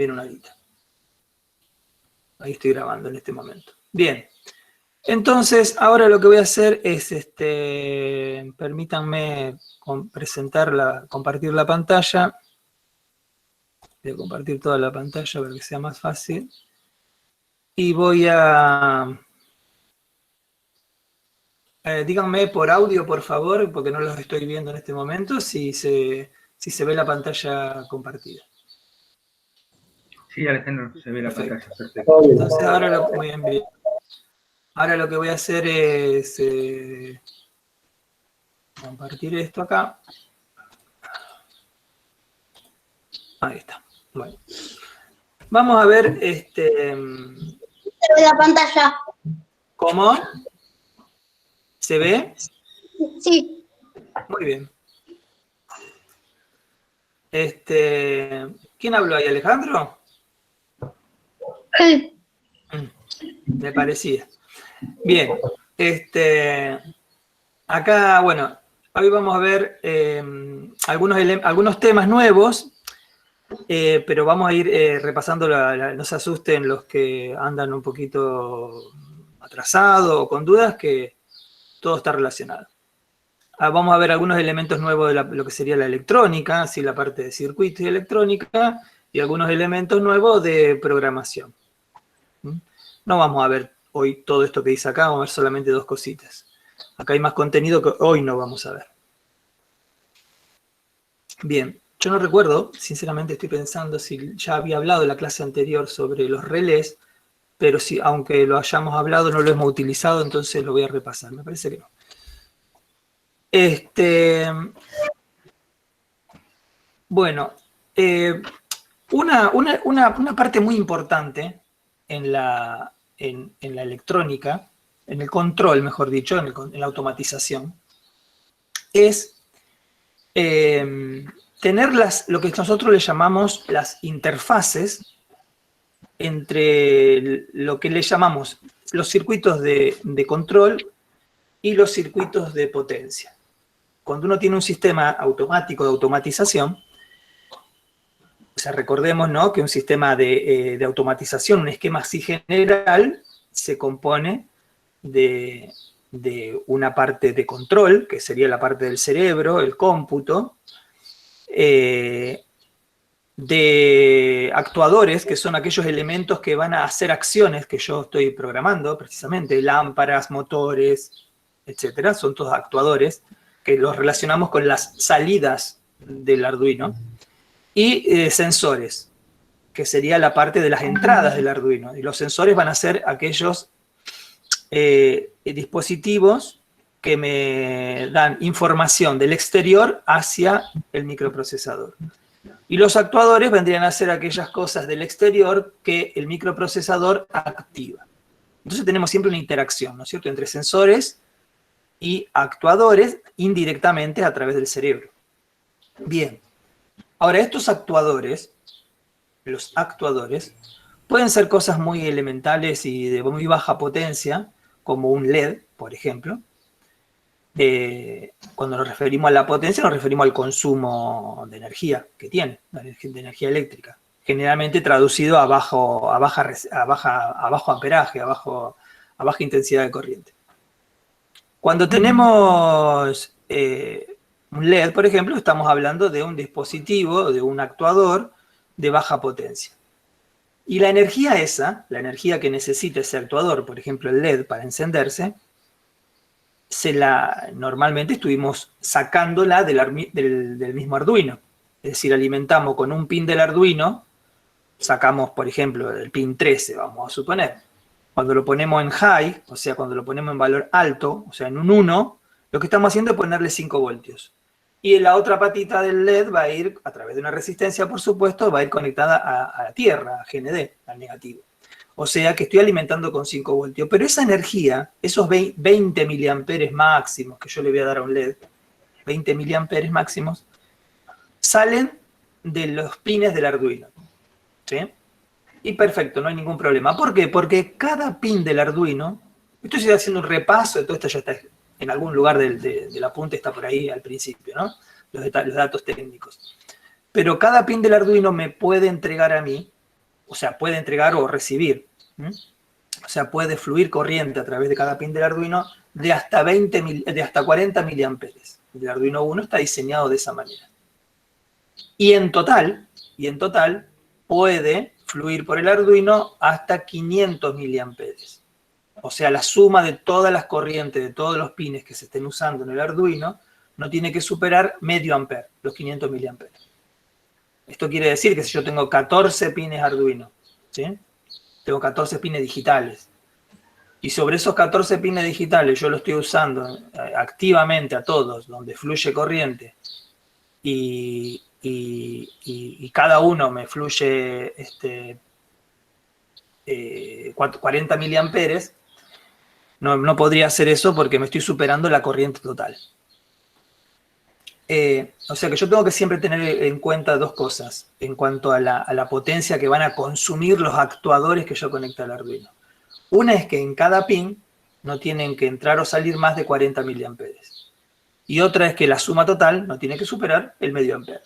en una horita. Ahí estoy grabando en este momento. Bien. Entonces, ahora lo que voy a hacer es, permítanme compartir la pantalla. Voy a compartir toda la pantalla para que sea más fácil. Y voy a... díganme por audio, por favor, porque no los estoy viendo en este momento, si se ve la pantalla compartida. Sí, Alejandro, se ve la Perfecto. pantalla, perfecto. Entonces ahora lo que voy a hacer es compartir esto acá. Ahí está. Bueno. Vamos a ver Se ve la pantalla. ¿Cómo? ¿Se ve? Sí. Muy bien. ¿Quién habló ahí, Alejandro? Sí. Me parecía. Bien. Acá, bueno, hoy vamos a ver algunos temas nuevos, pero vamos a ir repasando, no se asusten los que andan un poquito atrasados o con dudas, que todo está relacionado. Vamos a ver algunos elementos nuevos de lo que sería la electrónica, así la parte de circuitos y electrónica, y algunos elementos nuevos de programación. No vamos a ver hoy todo esto que dice acá, vamos a ver solamente dos cositas. Acá hay más contenido que hoy no vamos a ver. Bien, yo no recuerdo, sinceramente estoy pensando si ya había hablado en la clase anterior sobre los relés, pero si, aunque lo hayamos hablado, no lo hemos utilizado, entonces lo voy a repasar. Me parece que no. Bueno, una parte muy importante en la electrónica, en el control, mejor dicho, en la automatización, es tener lo que nosotros le llamamos las interfaces entre lo que le llamamos los circuitos de control y los circuitos de potencia. Cuando uno tiene un sistema automático de automatización, o sea, recordemos, ¿no?, que un sistema de automatización, un esquema así general, se compone de una parte de control, que sería la parte del cerebro, el cómputo, de actuadores, que son aquellos elementos que van a hacer acciones que yo estoy programando, precisamente, lámparas, motores, etcétera, son todos actuadores, que los relacionamos con las salidas del Arduino, y sensores, que sería la parte de las entradas del Arduino. Y los sensores van a ser aquellos dispositivos que me dan información del exterior hacia el microprocesador. Y los actuadores vendrían a ser aquellas cosas del exterior que el microprocesador activa. Entonces tenemos siempre una interacción, ¿no es cierto?, entre sensores y actuadores indirectamente a través del cerebro. Bien. Ahora, estos actuadores, los actuadores, pueden ser cosas muy elementales y de muy baja potencia, como un LED, por ejemplo. Cuando nos referimos a la potencia, nos referimos al consumo de energía que tiene, de energía eléctrica. Generalmente traducido a bajo amperaje, a baja intensidad de corriente. Cuando tenemos un LED, por ejemplo, estamos hablando de un dispositivo, de un actuador de baja potencia. Y la energía esa, la energía que necesita ese actuador, por ejemplo el LED para encenderse, normalmente estuvimos sacándola del mismo Arduino. Es decir, alimentamos con un pin del Arduino, sacamos, por ejemplo, el pin 13, vamos a suponer. Cuando lo ponemos en high, o sea, cuando lo ponemos en valor alto, o sea, en un 1, lo que estamos haciendo es ponerle 5 voltios. Y en la otra patita del LED va a ir, a través de una resistencia, por supuesto, va a ir conectada a la tierra, a GND, al negativo. O sea que estoy alimentando con 5 voltios. Pero esa energía, esos 20 miliamperes máximos que yo le voy a dar a un LED, 20 miliamperes máximos, salen de los pines del Arduino. ¿Sí? Y perfecto, no hay ningún problema. ¿Por qué? Porque cada pin del Arduino, estoy haciendo un repaso, todo esto ya está en algún lugar del apunte, está por ahí al principio, ¿no? Los datos técnicos. Pero cada pin del Arduino me puede entregar a mí o sea, puede entregar o recibir. O sea, puede fluir corriente a través de cada pin del Arduino de hasta 40 miliamperes. El Arduino Uno está diseñado de esa manera. Y en total puede fluir por el Arduino hasta 500 miliamperes. O sea, la suma de todas las corrientes, de todos los pines que se estén usando en el Arduino, no tiene que superar medio ampere, los 500 miliamperes. Esto quiere decir que si yo tengo 14 pines Arduino, ¿sí? Tengo 14 pines digitales, y sobre esos 14 pines digitales yo lo estoy usando activamente a todos, donde fluye corriente, y cada uno me fluye 40 miliamperes, no podría hacer eso porque me estoy superando la corriente total. O sea que yo tengo que siempre tener en cuenta dos cosas en cuanto a la potencia que van a consumir los actuadores que yo conecte al Arduino. Una es que en cada pin no tienen que entrar o salir más de 40 miliamperes. Y otra es que la suma total no tiene que superar el medio ampere.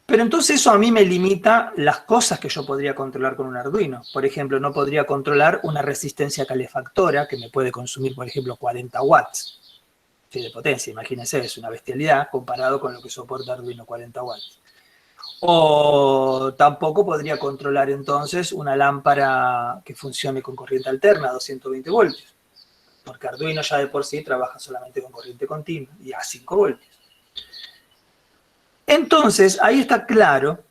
Pero entonces eso a mí me limita las cosas que yo podría controlar con un Arduino. Por ejemplo, no podría controlar una resistencia calefactora que me puede consumir, por ejemplo, 40 watts de potencia. Imagínense, es una bestialidad comparado con lo que soporta Arduino, 40 watts. O tampoco podría controlar entonces una lámpara que funcione con corriente alterna, 220 voltios. Porque Arduino ya de por sí trabaja solamente con corriente continua y a 5 voltios. Entonces, ahí está claro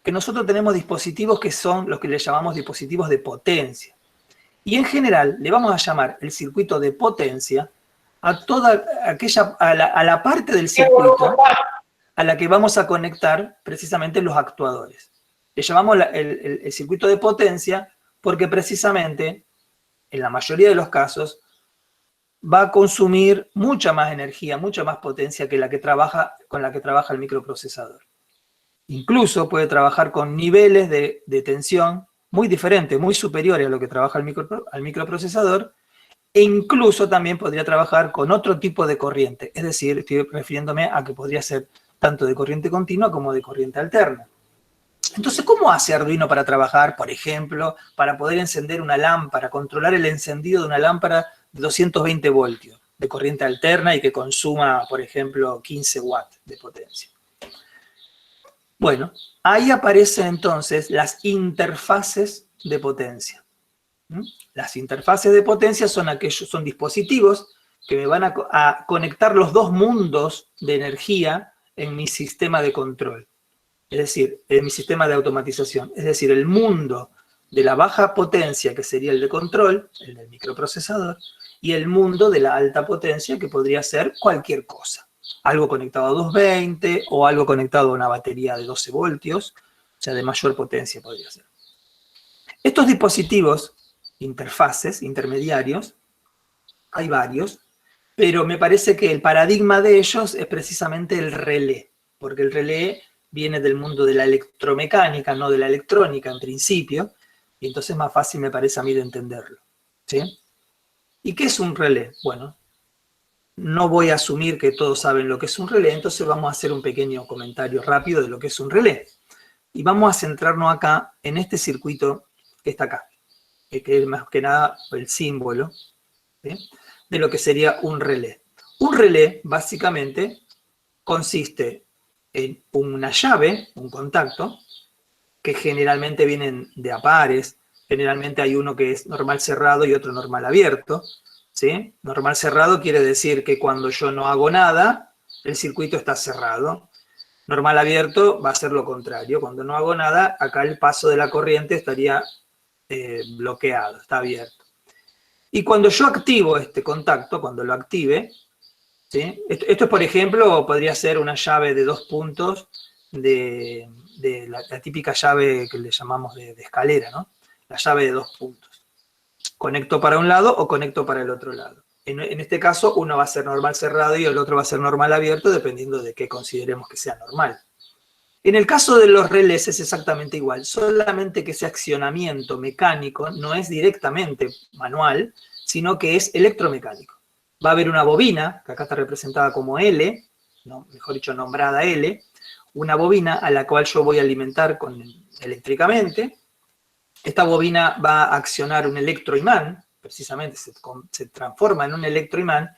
que nosotros tenemos dispositivos que son los que le llamamos dispositivos de potencia. Y en general le vamos a llamar el circuito de potencia a toda aquella, a la parte del circuito a la que vamos a conectar precisamente los actuadores. Le llamamos el circuito de potencia porque precisamente, en la mayoría de los casos, va a consumir mucha más energía, mucha más potencia que con la que trabaja el microprocesador. Incluso puede trabajar con niveles de tensión muy diferentes, muy superiores a lo que trabaja el microprocesador, e incluso también podría trabajar con otro tipo de corriente. Es decir, estoy refiriéndome a que podría ser tanto de corriente continua como de corriente alterna. Entonces, ¿cómo hace Arduino para trabajar, por ejemplo, para poder encender una lámpara, controlar el encendido de una lámpara de 220 voltios de corriente alterna y que consuma, por ejemplo, 15 watts de potencia? Bueno, ahí aparecen entonces las interfaces de potencia. Las interfaces de potencia son dispositivos que me van a conectar los dos mundos de energía en mi sistema de control. Es decir, en mi sistema de automatización. Es decir, el mundo de la baja potencia, que sería el de control, el del microprocesador, y el mundo de la alta potencia, que podría ser cualquier cosa. Algo conectado a 220 o algo conectado a una batería de 12 voltios, o sea, de mayor potencia podría ser. Estos dispositivos, interfaces, intermediarios, hay varios, pero me parece que el paradigma de ellos es precisamente el relé, porque el relé viene del mundo de la electromecánica, no de la electrónica en principio, y entonces es más fácil me parece a mí de entenderlo. ¿Sí? ¿Y qué es un relé? Bueno, no voy a asumir que todos saben lo que es un relé, entonces vamos a hacer un pequeño comentario rápido de lo que es un relé. Y vamos a centrarnos acá en este circuito que está acá, que es más que nada el símbolo, ¿sí?, de lo que sería un relé. Un relé, básicamente, consiste en una llave, un contacto, que generalmente vienen de a pares. Generalmente hay uno que es normal cerrado y otro normal abierto, ¿sí? Normal cerrado quiere decir que cuando yo no hago nada, el circuito está cerrado. Normal abierto va a ser lo contrario. Cuando no hago nada, acá el paso de la corriente estaría bloqueado, está abierto. Y cuando yo activo este contacto, cuando lo active, ¿sí? Esto, por ejemplo, podría ser una llave de 2 puntos de la típica llave que le llamamos de escalera, ¿no? La llave de 2 puntos. Conecto para un lado o conecto para el otro lado. En este caso, uno va a ser normal cerrado y el otro va a ser normal abierto, dependiendo de qué consideremos que sea normal. En el caso de los relés es exactamente igual, solamente que ese accionamiento mecánico no es directamente manual, sino que es electromecánico. Va a haber una bobina, que acá está representada como L, no, mejor dicho, nombrada L, una bobina a la cual yo voy a alimentar eléctricamente, Esta bobina va a accionar un electroimán, precisamente se transforma en un electroimán,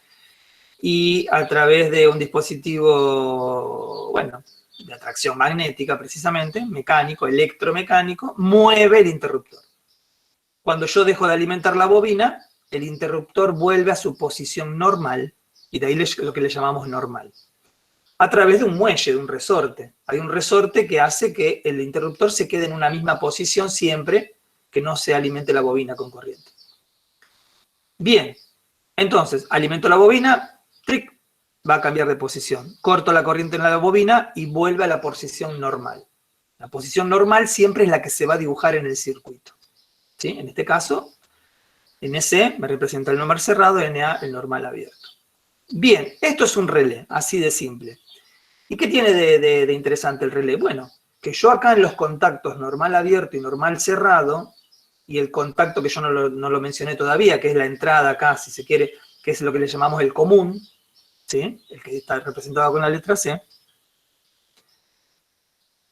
y a través de un dispositivo, bueno, de atracción magnética precisamente, mecánico, electromecánico, mueve el interruptor. Cuando yo dejo de alimentar la bobina, el interruptor vuelve a su posición normal, y de ahí lo que le llamamos normal, a través de un muelle, de un resorte. Hay un resorte que hace que el interruptor se quede en una misma posición siempre que no se alimente la bobina con corriente. Bien, entonces, alimento la bobina, ¡tric!, va a cambiar de posición. Corto la corriente en la bobina y vuelve a la posición normal. La posición normal siempre es la que se va a dibujar en el circuito. ¿Sí? En este caso, NC me representa el normal cerrado, NA el normal abierto. Bien, esto es un relé, así de simple. ¿Y qué tiene de interesante el relé? Bueno, que yo acá en los contactos normal abierto y normal cerrado, y el contacto que yo no lo mencioné todavía, que es la entrada acá, si se quiere, que es lo que le llamamos el común, ¿sí? El que está representado con la letra C.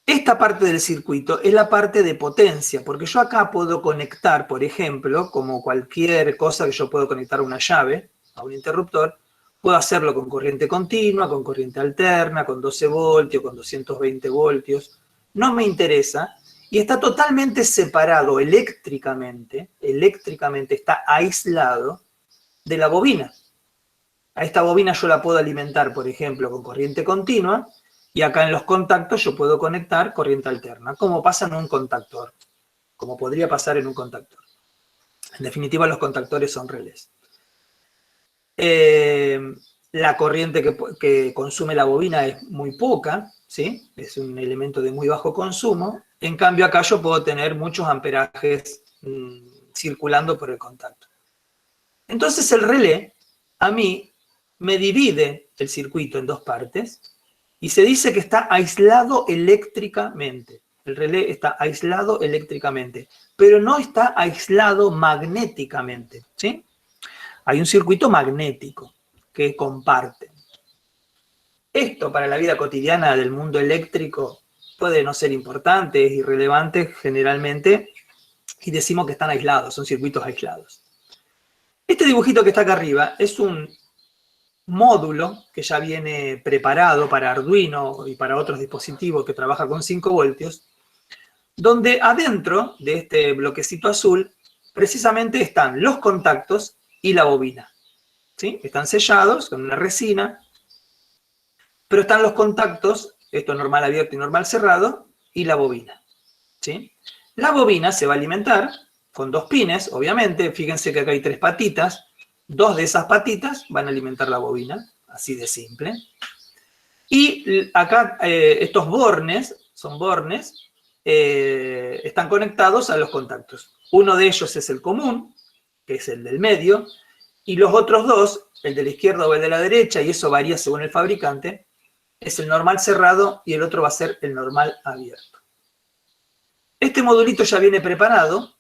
Esta parte del circuito es la parte de potencia, porque yo acá puedo conectar, por ejemplo, como cualquier cosa que yo puedo conectar a una llave, a un interruptor, puedo hacerlo con corriente continua, con corriente alterna, con 12 voltios, con 220 voltios. No me interesa. Y está totalmente separado eléctricamente está aislado de la bobina. A esta bobina yo la puedo alimentar, por ejemplo, con corriente continua, y acá en los contactos yo puedo conectar corriente alterna, como pasa en un contactor, como podría pasar en un contactor. En definitiva, los contactores son relés. La corriente que consume la bobina es muy poca, ¿sí? Es un elemento de muy bajo consumo. En cambio, acá yo puedo tener muchos amperajes circulando por el contacto. Entonces, el relé, a mí, me divide el circuito en dos partes y se dice que está aislado eléctricamente. El relé está aislado eléctricamente, pero no está aislado magnéticamente, ¿sí? Hay un circuito magnético que comparten. Esto para la vida cotidiana del mundo eléctrico puede no ser importante, es irrelevante generalmente, y decimos que están aislados, son circuitos aislados. Este dibujito que está acá arriba es un módulo que ya viene preparado para Arduino y para otros dispositivos que trabaja con 5 voltios, donde adentro de este bloquecito azul precisamente están los contactos y la bobina. ¿Sí? Están sellados con una resina, pero están los contactos, esto normal abierto y normal cerrado, y la bobina. ¿Sí? La bobina se va a alimentar con 2 pines, obviamente. Fíjense que acá hay 3 patitas. 2 de esas patitas van a alimentar la bobina, así de simple. Y acá estos bornes, son bornes, están conectados a los contactos. Uno de ellos es el común, que es el del medio, y los otros 2, el de la izquierda o el de la derecha, y eso varía según el fabricante, es el normal cerrado y el otro va a ser el normal abierto. Este modulito ya viene preparado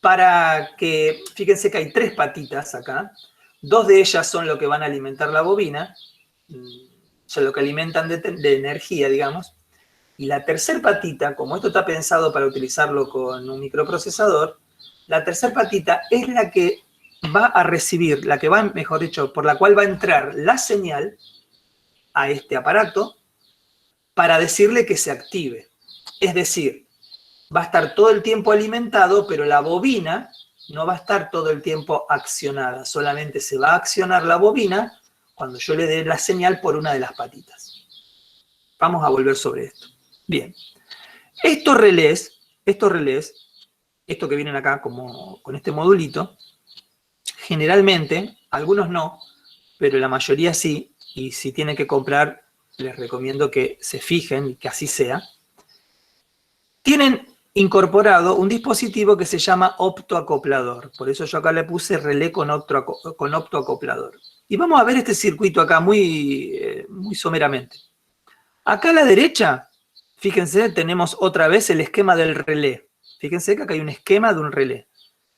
para que, fíjense que hay 3 patitas acá, 2 de ellas son lo que van a alimentar la bobina, son lo que alimentan de energía, digamos, y la tercer patita, como esto está pensado para utilizarlo con un microprocesador, la tercer patita es la que va a recibir, la que va, mejor dicho, por la cual va a entrar la señal a este aparato para decirle que se active. Es decir, va a estar todo el tiempo alimentado, pero la bobina no va a estar todo el tiempo accionada. Solamente se va a accionar la bobina cuando yo le dé la señal por una de las patitas. Vamos a volver sobre esto. Bien. Estos relés, esto que vienen acá como con este modulito, generalmente, algunos no, pero la mayoría sí, y si tienen que comprar, les recomiendo que se fijen y que así sea, tienen incorporado un dispositivo que se llama optoacoplador. Por eso yo acá le puse relé con optoacoplador. Y vamos a ver este circuito acá muy someramente. Acá a la derecha, fíjense, tenemos otra vez el esquema del relé. Fíjense que acá hay un esquema de un relé.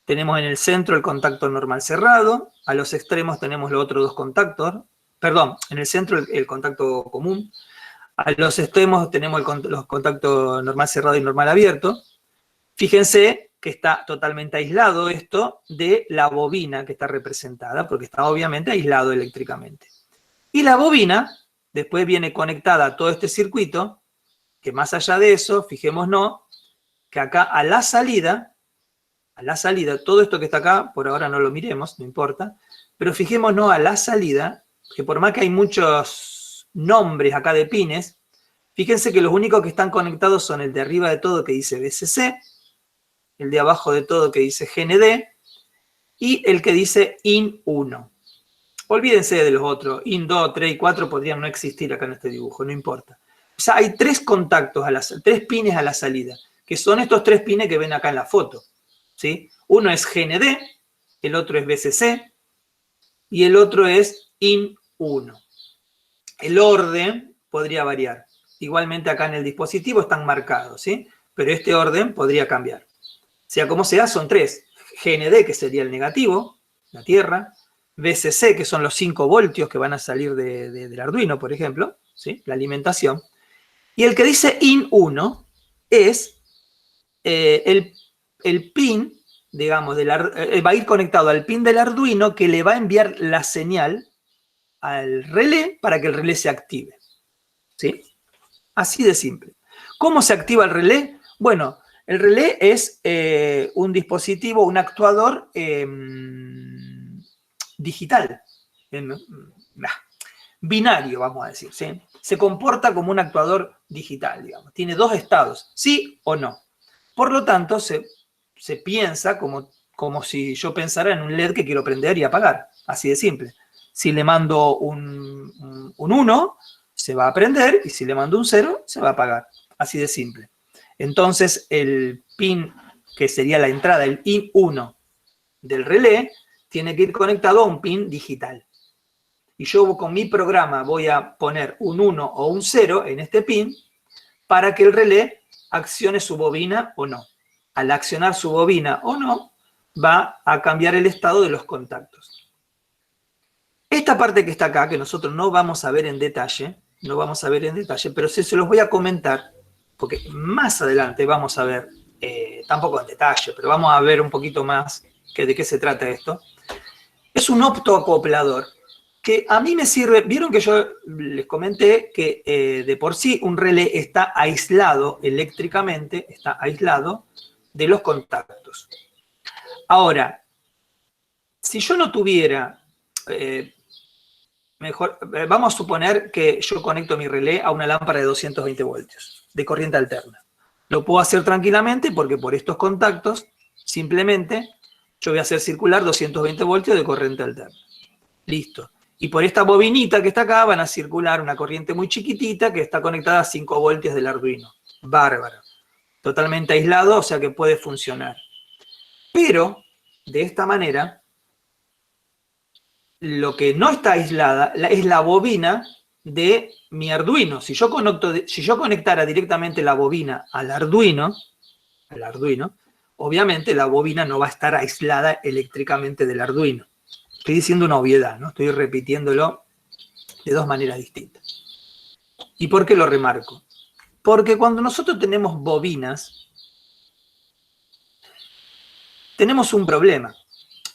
Tenemos en el centro el contacto normal cerrado, a los extremos tenemos los otros 2 contactos, perdón, en el centro el contacto común, A los extremos tenemos los contactos normal cerrado y normal abierto. Fíjense que está totalmente aislado esto de la bobina que está representada, porque está obviamente aislado eléctricamente. Y la bobina después viene conectada a todo este circuito, que más allá de eso, fijémonos que acá a la salida, todo esto que está acá, por ahora no lo miremos, no importa, pero fijémonos a la salida, que por más que hay muchos nombres acá de pines, fíjense que los únicos que están conectados son el de arriba de todo que dice VCC, el de abajo de todo que dice GND, y el que dice IN1. Olvídense de los otros, IN2, 3 y 4 podrían no existir acá en este dibujo, no importa. O sea, hay 3 contactos, 3 pines a la salida, que son estos 3 pines que ven acá en la foto, ¿sí? Uno es GND, el otro es VCC, y el otro es IN1. El orden podría variar. Igualmente acá en el dispositivo están marcados, ¿sí? Pero este orden podría cambiar. Sea como sea, son 3. GND, que sería el negativo, la tierra. VCC, que son los 5 voltios que van a salir del Arduino, por ejemplo, ¿sí? La alimentación. Y el que dice IN1 es el pin, digamos, va a ir conectado al pin del Arduino que le va a enviar la señal al relé para que el relé se active, ¿sí? Así de simple. ¿Cómo se activa el relé? Bueno, el relé es un dispositivo, un actuador digital, binario, vamos a decir, ¿sí? Se comporta como un actuador digital, digamos. Tiene 2 estados, sí o no. Por lo tanto, se piensa como si yo pensara en un LED que quiero prender y apagar, así de simple. Si le mando un 1, se va a prender, y si le mando un 0, se va a apagar, así de simple. Entonces, el pin, que sería la entrada, el IN1 del relé, tiene que ir conectado a un pin digital. Y yo con mi programa voy a poner un 1 o un 0 en este pin para que el relé accione su bobina o no. Al accionar su bobina o no, va a cambiar el estado de los contactos. Esta parte que está acá, que nosotros no vamos a ver en detalle, pero sí se los voy a comentar, porque más adelante vamos a ver, tampoco en detalle, pero vamos a ver un poquito más de qué se trata esto. Es un optoacoplador que a mí me sirve. Vieron que yo les comenté que de por sí un relé está aislado eléctricamente, está aislado de los contactos. Ahora, si yo no tuviera, vamos a suponer que yo conecto mi relé a una lámpara de 220 voltios de corriente alterna. Lo puedo hacer tranquilamente porque por estos contactos simplemente yo voy a hacer circular 220 voltios de corriente alterna. Listo. Y por esta bobinita que está acá van a circular una corriente muy chiquitita que está conectada a 5 voltios del Arduino. Bárbaro. Totalmente aislado, o sea que puede funcionar. Pero, de esta manera, lo que no está aislada es la bobina de mi Arduino. Si yo conectara directamente la bobina al Arduino, obviamente la bobina no va a estar aislada eléctricamente del Arduino. Estoy diciendo una obviedad, ¿no? Estoy repitiéndolo de 2 maneras distintas. ¿Y por qué lo remarco? Porque cuando nosotros tenemos bobinas, tenemos un problema,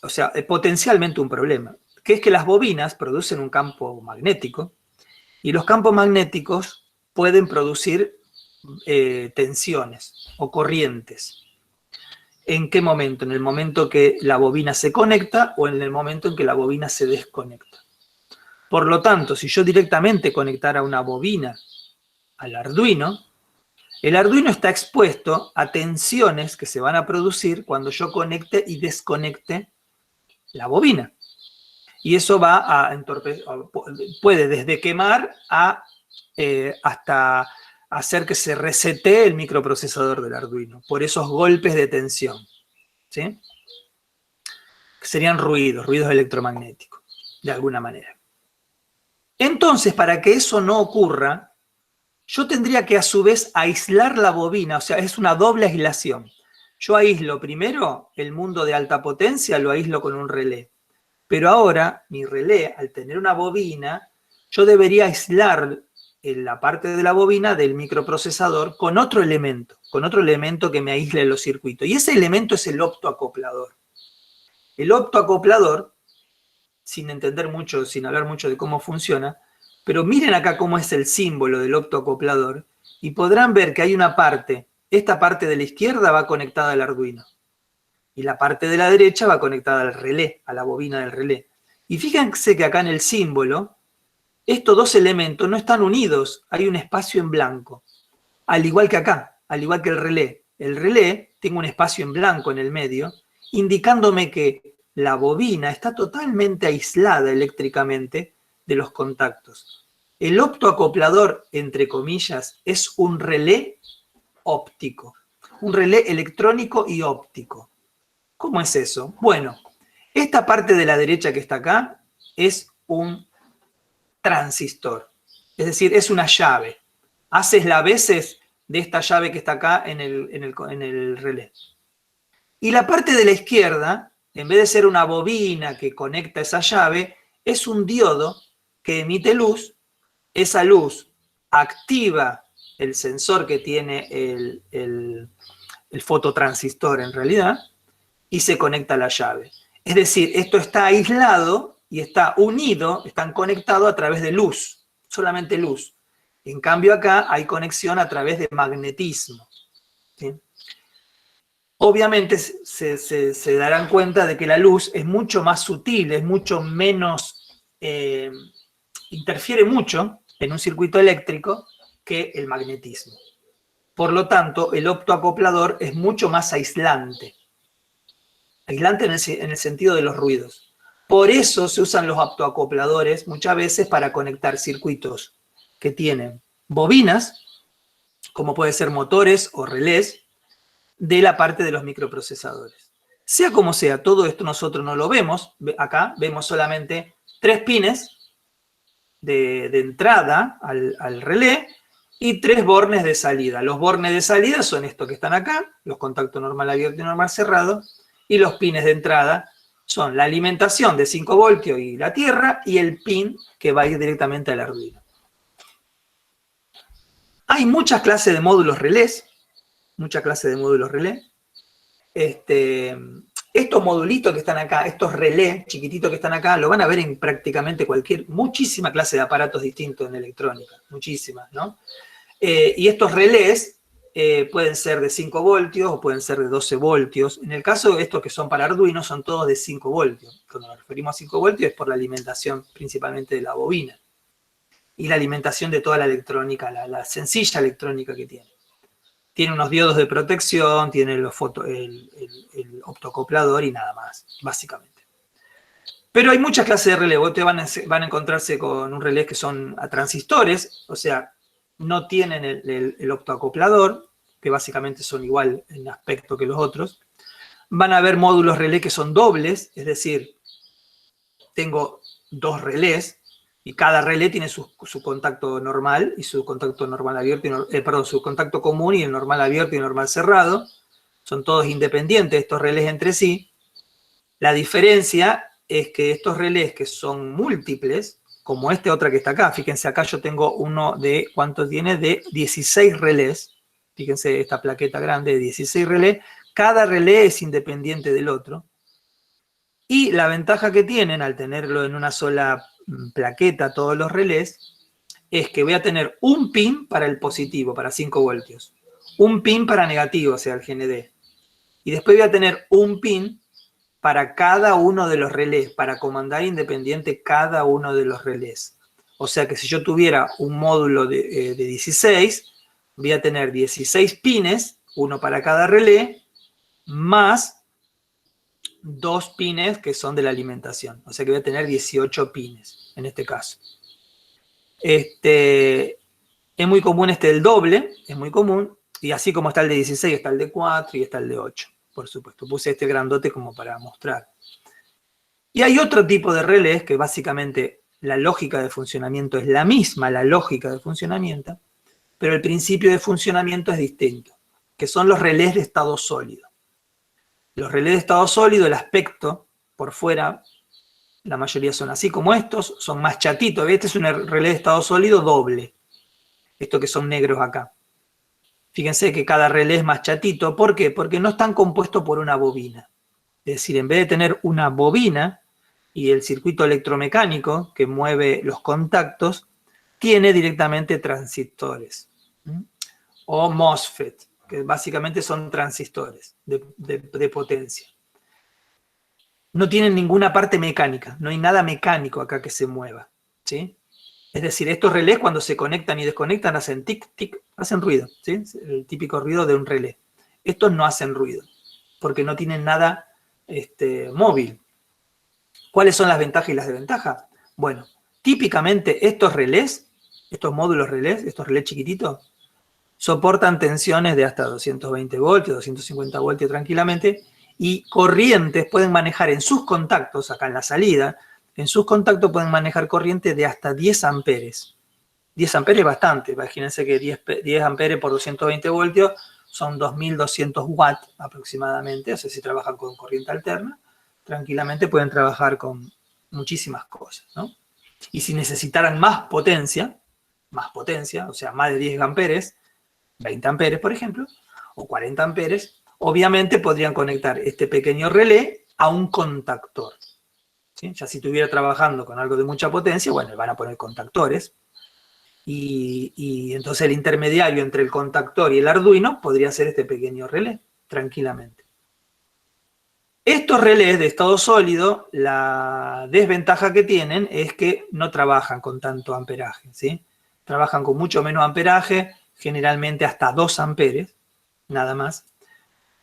o sea, potencialmente un problema, que es que las bobinas producen un campo magnético y los campos magnéticos pueden producir tensiones o corrientes. ¿En qué momento? En el momento que la bobina se conecta o en el momento en que la bobina se desconecta. Por lo tanto, si yo directamente conectara una bobina al Arduino, el Arduino está expuesto a tensiones que se van a producir cuando yo conecte y desconecte la bobina. Y eso va a entorpecer, puede desde quemar hasta hacer que se resetee el microprocesador del Arduino por esos golpes de tensión, ¿sí? Que serían ruidos electromagnéticos, de alguna manera. Entonces, para que eso no ocurra, yo tendría que a su vez aislar la bobina, o sea, es una doble aislación. Yo aíslo primero el mundo de alta potencia, lo aíslo con un relé. Pero ahora, mi relé, al tener una bobina, yo debería aislar la parte de la bobina del microprocesador con otro elemento que me aísle los circuitos. Y ese elemento es el optoacoplador. El optoacoplador, sin entender mucho, sin hablar mucho de cómo funciona, pero miren acá cómo es el símbolo del optoacoplador y podrán ver que hay una parte, esta parte de la izquierda va conectada al Arduino y la parte de la derecha va conectada al relé, a la bobina del relé. Y fíjense que acá en el símbolo, estos dos elementos no están unidos, hay un espacio en blanco. Al igual que acá, al igual que el relé. El relé tiene un espacio en blanco en el medio, indicándome que la bobina está totalmente aislada eléctricamente de los contactos. El optoacoplador, entre comillas, es un relé óptico, un relé electrónico y óptico. ¿Cómo es eso? Bueno, esta parte de la derecha que está acá es un transistor, es decir, es una llave. Haces las veces de esta llave que está acá en el relé. Y la parte de la izquierda, en vez de ser una bobina que conecta esa llave, es un diodo que emite luz. Esa luz activa el sensor que tiene el fototransistor en realidad y se conecta a la llave. Es decir, esto está aislado y está unido, están conectados a través de luz, solamente luz. En cambio acá hay conexión a través de magnetismo. ¿Sí? Obviamente se darán cuenta de que la luz es mucho más sutil, es mucho menos, interfiere mucho en un circuito eléctrico que el magnetismo. Por lo tanto, el optoacoplador es mucho más aislante. Aislante en el sentido de los ruidos. Por eso se usan los optoacopladores muchas veces para conectar circuitos que tienen bobinas, como puede ser motores o relés, de la parte de los microprocesadores. Sea como sea, todo esto nosotros no lo vemos. Acá vemos solamente 3 pines de entrada al relé y 3 bornes de salida. Los bornes de salida son estos que están acá, los contactos normal abierto y normal cerrado, y los pines de entrada son la alimentación de 5 voltios y la tierra, y el pin que va a ir directamente al Arduino. Hay muchas clases de módulos relés, Estos modulitos que están acá, estos relés chiquititos que están acá, lo van a ver en prácticamente muchísima clase de aparatos distintos en electrónica, muchísimas, ¿no? Y estos relés pueden ser de 5 voltios o pueden ser de 12 voltios. En el caso de estos que son para Arduino, son todos de 5 voltios. Cuando nos referimos a 5 voltios es por la alimentación principalmente de la bobina y la alimentación de toda la electrónica, la sencilla electrónica que tiene. Tiene unos diodos de protección, tiene el optoacoplador y nada más, básicamente. Pero hay muchas clases de relé. Ustedes van a encontrarse con un relé que son a transistores, o sea, no tienen el optoacoplador, que básicamente son igual en aspecto que los otros. Van a haber módulos relé que son dobles, es decir, tengo 2 relés, y cada relé tiene su contacto normal y su contacto normal abierto, su contacto común y el normal abierto y normal cerrado. Son todos independientes estos relés entre sí. La diferencia es que estos relés que son múltiples, como esta otra que está acá, fíjense acá yo tengo uno de, ¿cuántos tiene? De 16 relés. Fíjense esta plaqueta grande de 16 relés. Cada relé es independiente del otro. Y la ventaja que tienen al tenerlo en una sola plaqueta, todos los relés, es que voy a tener un pin para el positivo, para 5 voltios. Un pin para negativo, o sea, el GND. Y después voy a tener un pin para cada uno de los relés, para comandar independiente cada uno de los relés. O sea que si yo tuviera un módulo de 16, voy a tener 16 pines, uno para cada relé, más 2 pines que son de la alimentación. O sea que voy a tener 18 pines en este caso. Es muy común el doble, es muy común. Y así como está el de 16, está el de 4 y está el de 8. Por supuesto, puse este grandote como para mostrar. Y hay otro tipo de relés que básicamente la lógica de funcionamiento es la misma, la lógica de funcionamiento, pero el principio de funcionamiento es distinto, que son los relés de estado sólido. Los relés de estado sólido, el aspecto por fuera, la mayoría son así como estos, son más chatitos. Este es un relé de estado sólido doble. Esto que son negros acá. Fíjense que cada relé es más chatito. ¿Por qué? Porque no están compuestos por una bobina. Es decir, en vez de tener una bobina y el circuito electromecánico que mueve los contactos, tiene directamente transistores. O MOSFET, que básicamente son transistores de potencia. No tienen ninguna parte mecánica, no hay nada mecánico acá que se mueva, ¿sí? Es decir, estos relés cuando se conectan y desconectan hacen tic, tic, hacen ruido, ¿sí? El típico ruido de un relé. Estos no hacen ruido, porque no tienen nada móvil. ¿Cuáles son las ventajas y las desventajas? Bueno, típicamente estos relés, estos módulos relés, estos relés chiquititos, soportan tensiones de hasta 220 voltios, 250 voltios tranquilamente, y corrientes pueden manejar en sus contactos, acá en la salida, en sus contactos pueden manejar corriente de hasta 10 amperes. 10 amperes es bastante, imagínense que 10 amperes por 220 voltios son 2200 watts aproximadamente, o sea, si trabajan con corriente alterna, tranquilamente pueden trabajar con muchísimas cosas, ¿no? Y si necesitaran más potencia, o sea, más de 10 amperes, 20 amperes, por ejemplo, o 40 amperes, obviamente podrían conectar este pequeño relé a un contactor. ¿Sí? Ya si estuviera trabajando con algo de mucha potencia, bueno, le van a poner contactores. Y entonces el intermediario entre el contactor y el Arduino podría ser este pequeño relé, tranquilamente. Estos relés de estado sólido, la desventaja que tienen es que no trabajan con tanto amperaje, ¿sí? Trabajan con mucho menos amperaje, generalmente hasta 2 amperes, nada más.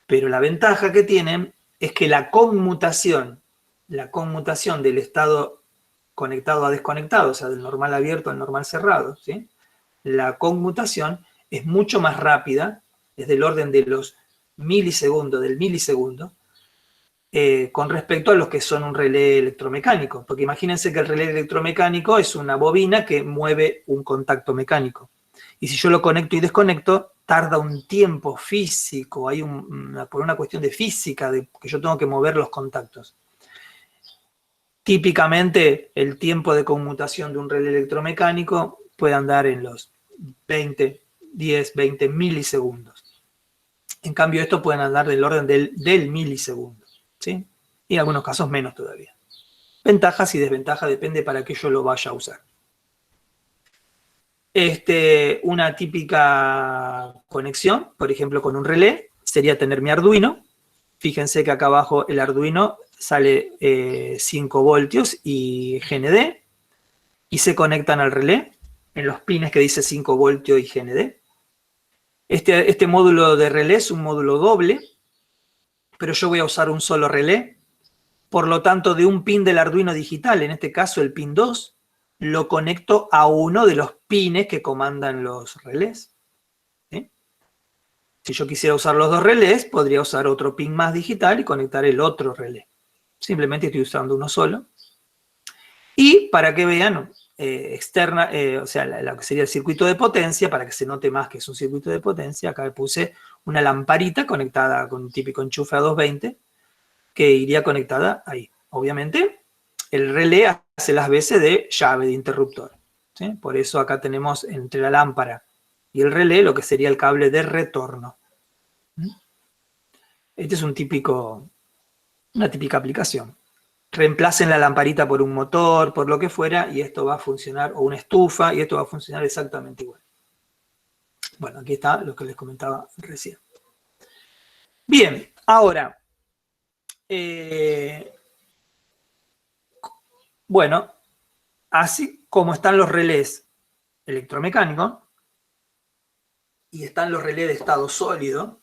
Pero la ventaja que tienen es que la conmutación del estado conectado a desconectado, o sea, del normal abierto al normal cerrado, ¿sí? La conmutación es mucho más rápida, es del orden de los milisegundos, del milisegundo, con respecto a los que son un relé electromecánico. Porque imagínense que el relé electromecánico es una bobina que mueve un contacto mecánico. Y si yo lo conecto y desconecto, tarda un tiempo físico, por una cuestión de física, que yo tengo que mover los contactos. Típicamente, el tiempo de conmutación de un relé electromecánico puede andar en los 10, 20 milisegundos. En cambio, estos pueden andar del orden del milisegundo, ¿sí? Y en algunos casos menos todavía. Ventajas y desventajas, depende para qué yo lo vaya a usar. Una típica conexión, por ejemplo, con un relé, sería tener mi Arduino. Fíjense que acá abajo el Arduino sale 5 voltios y GND, y se conectan al relé en los pines que dice 5 voltios y GND. Este módulo de relé es un módulo doble, pero yo voy a usar un solo relé. Por lo tanto, de un pin del Arduino digital, en este caso el pin 2, lo conecto a uno de los pines que comandan los relés. ¿Sí? Si yo quisiera usar los dos relés, podría usar otro pin más digital y conectar el otro relé. Simplemente estoy usando uno solo. Y para que vean, o sea, lo que sería el circuito de potencia, para que se note más que es un circuito de potencia, acá le puse una lamparita conectada con un típico enchufe a 220, que iría conectada ahí. Obviamente, el relé hace las veces de llave de interruptor, ¿sí? Por eso acá tenemos entre la lámpara y el relé lo que sería el cable de retorno. Este es una típica aplicación. Reemplacen la lamparita por un motor, por lo que fuera, y esto va a funcionar, o una estufa, y esto va a funcionar exactamente igual. Bueno, aquí está lo que les comentaba recién. Bien, ahora, bueno, así como están los relés electromecánicos, y están los relés de estado sólido,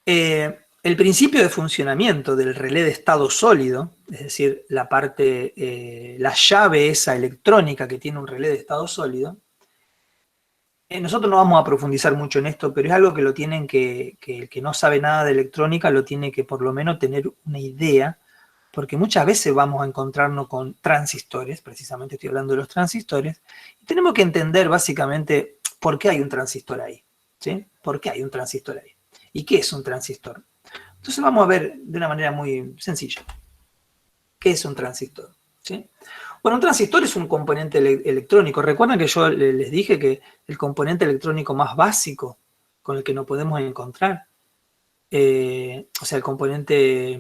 el principio de funcionamiento del relé de estado sólido, es decir, la llave esa electrónica que tiene un relé de estado sólido, nosotros no vamos a profundizar mucho en esto, pero es algo que el que no sabe nada de electrónica lo tiene que por lo menos tener una idea, porque muchas veces vamos a encontrarnos con transistores, precisamente estoy hablando de los transistores, y tenemos que entender básicamente por qué hay un transistor ahí, ¿sí? ¿Por qué hay un transistor ahí? ¿Y qué es un transistor? Entonces vamos a ver de una manera muy sencilla. ¿Qué es un transistor? ¿sí? Bueno, un transistor es un componente electrónico. ¿Recuerdan que yo les dije que el componente electrónico más básico con el que nos podemos encontrar, o sea, el componente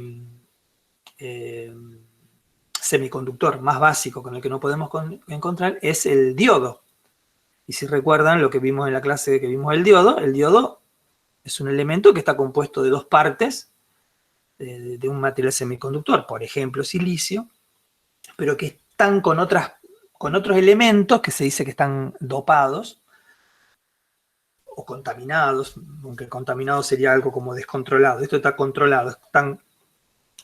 semiconductor más básico con el que nos podemos encontrar es el diodo? Y si recuerdan lo que vimos en la clase que vimos el diodo es un elemento que está compuesto de dos partes de un material semiconductor, por ejemplo, silicio, pero que están con otros elementos que se dice que están dopados o contaminados, aunque contaminado sería algo como descontrolado. Esto está controlado, están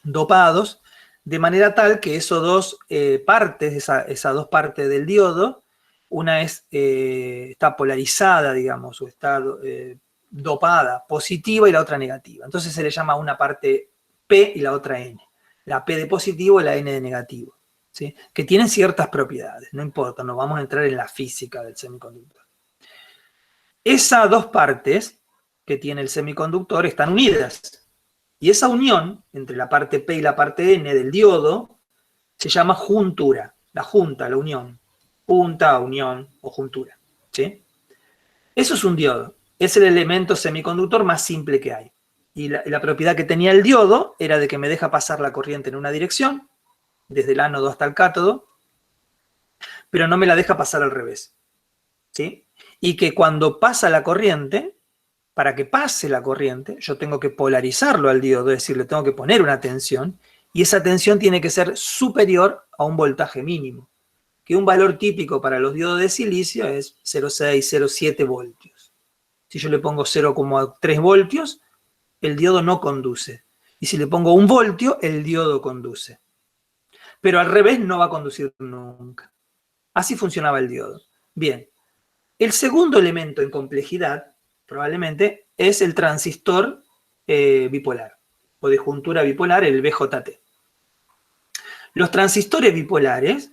dopados de manera tal que esas dos partes del diodo, una está polarizada, digamos, o está dopada, positiva, y la otra negativa. Entonces se le llama una parte P y la otra N. La P de positivo y la N de negativo, ¿sí? Que tienen ciertas propiedades, no importa, no vamos a entrar en la física del semiconductor. Esas dos partes que tiene el semiconductor están unidas. Y esa unión entre la parte P y la parte N del diodo se llama juntura. La junta, la unión. Punta, unión o juntura, ¿sí? Eso es un diodo. Es el elemento semiconductor más simple que hay. Y la propiedad que tenía el diodo era de que me deja pasar la corriente en una dirección, desde el ánodo hasta el cátodo, pero no me la deja pasar al revés, ¿sí? Y que cuando pasa la corriente, para que pase la corriente, yo tengo que polarizarlo al diodo, es decir, le tengo que poner una tensión, y esa tensión tiene que ser superior a un voltaje mínimo, que un valor típico para los diodos de silicio es 0,6, 0,7 voltios. Si yo le pongo 0,3 voltios, el diodo no conduce. Y si le pongo 1 voltio, el diodo conduce. Pero al revés no va a conducir nunca. Así funcionaba el diodo. Bien. El segundo elemento en complejidad, probablemente, es el transistor bipolar, o de juntura bipolar, el BJT. Los transistores bipolares,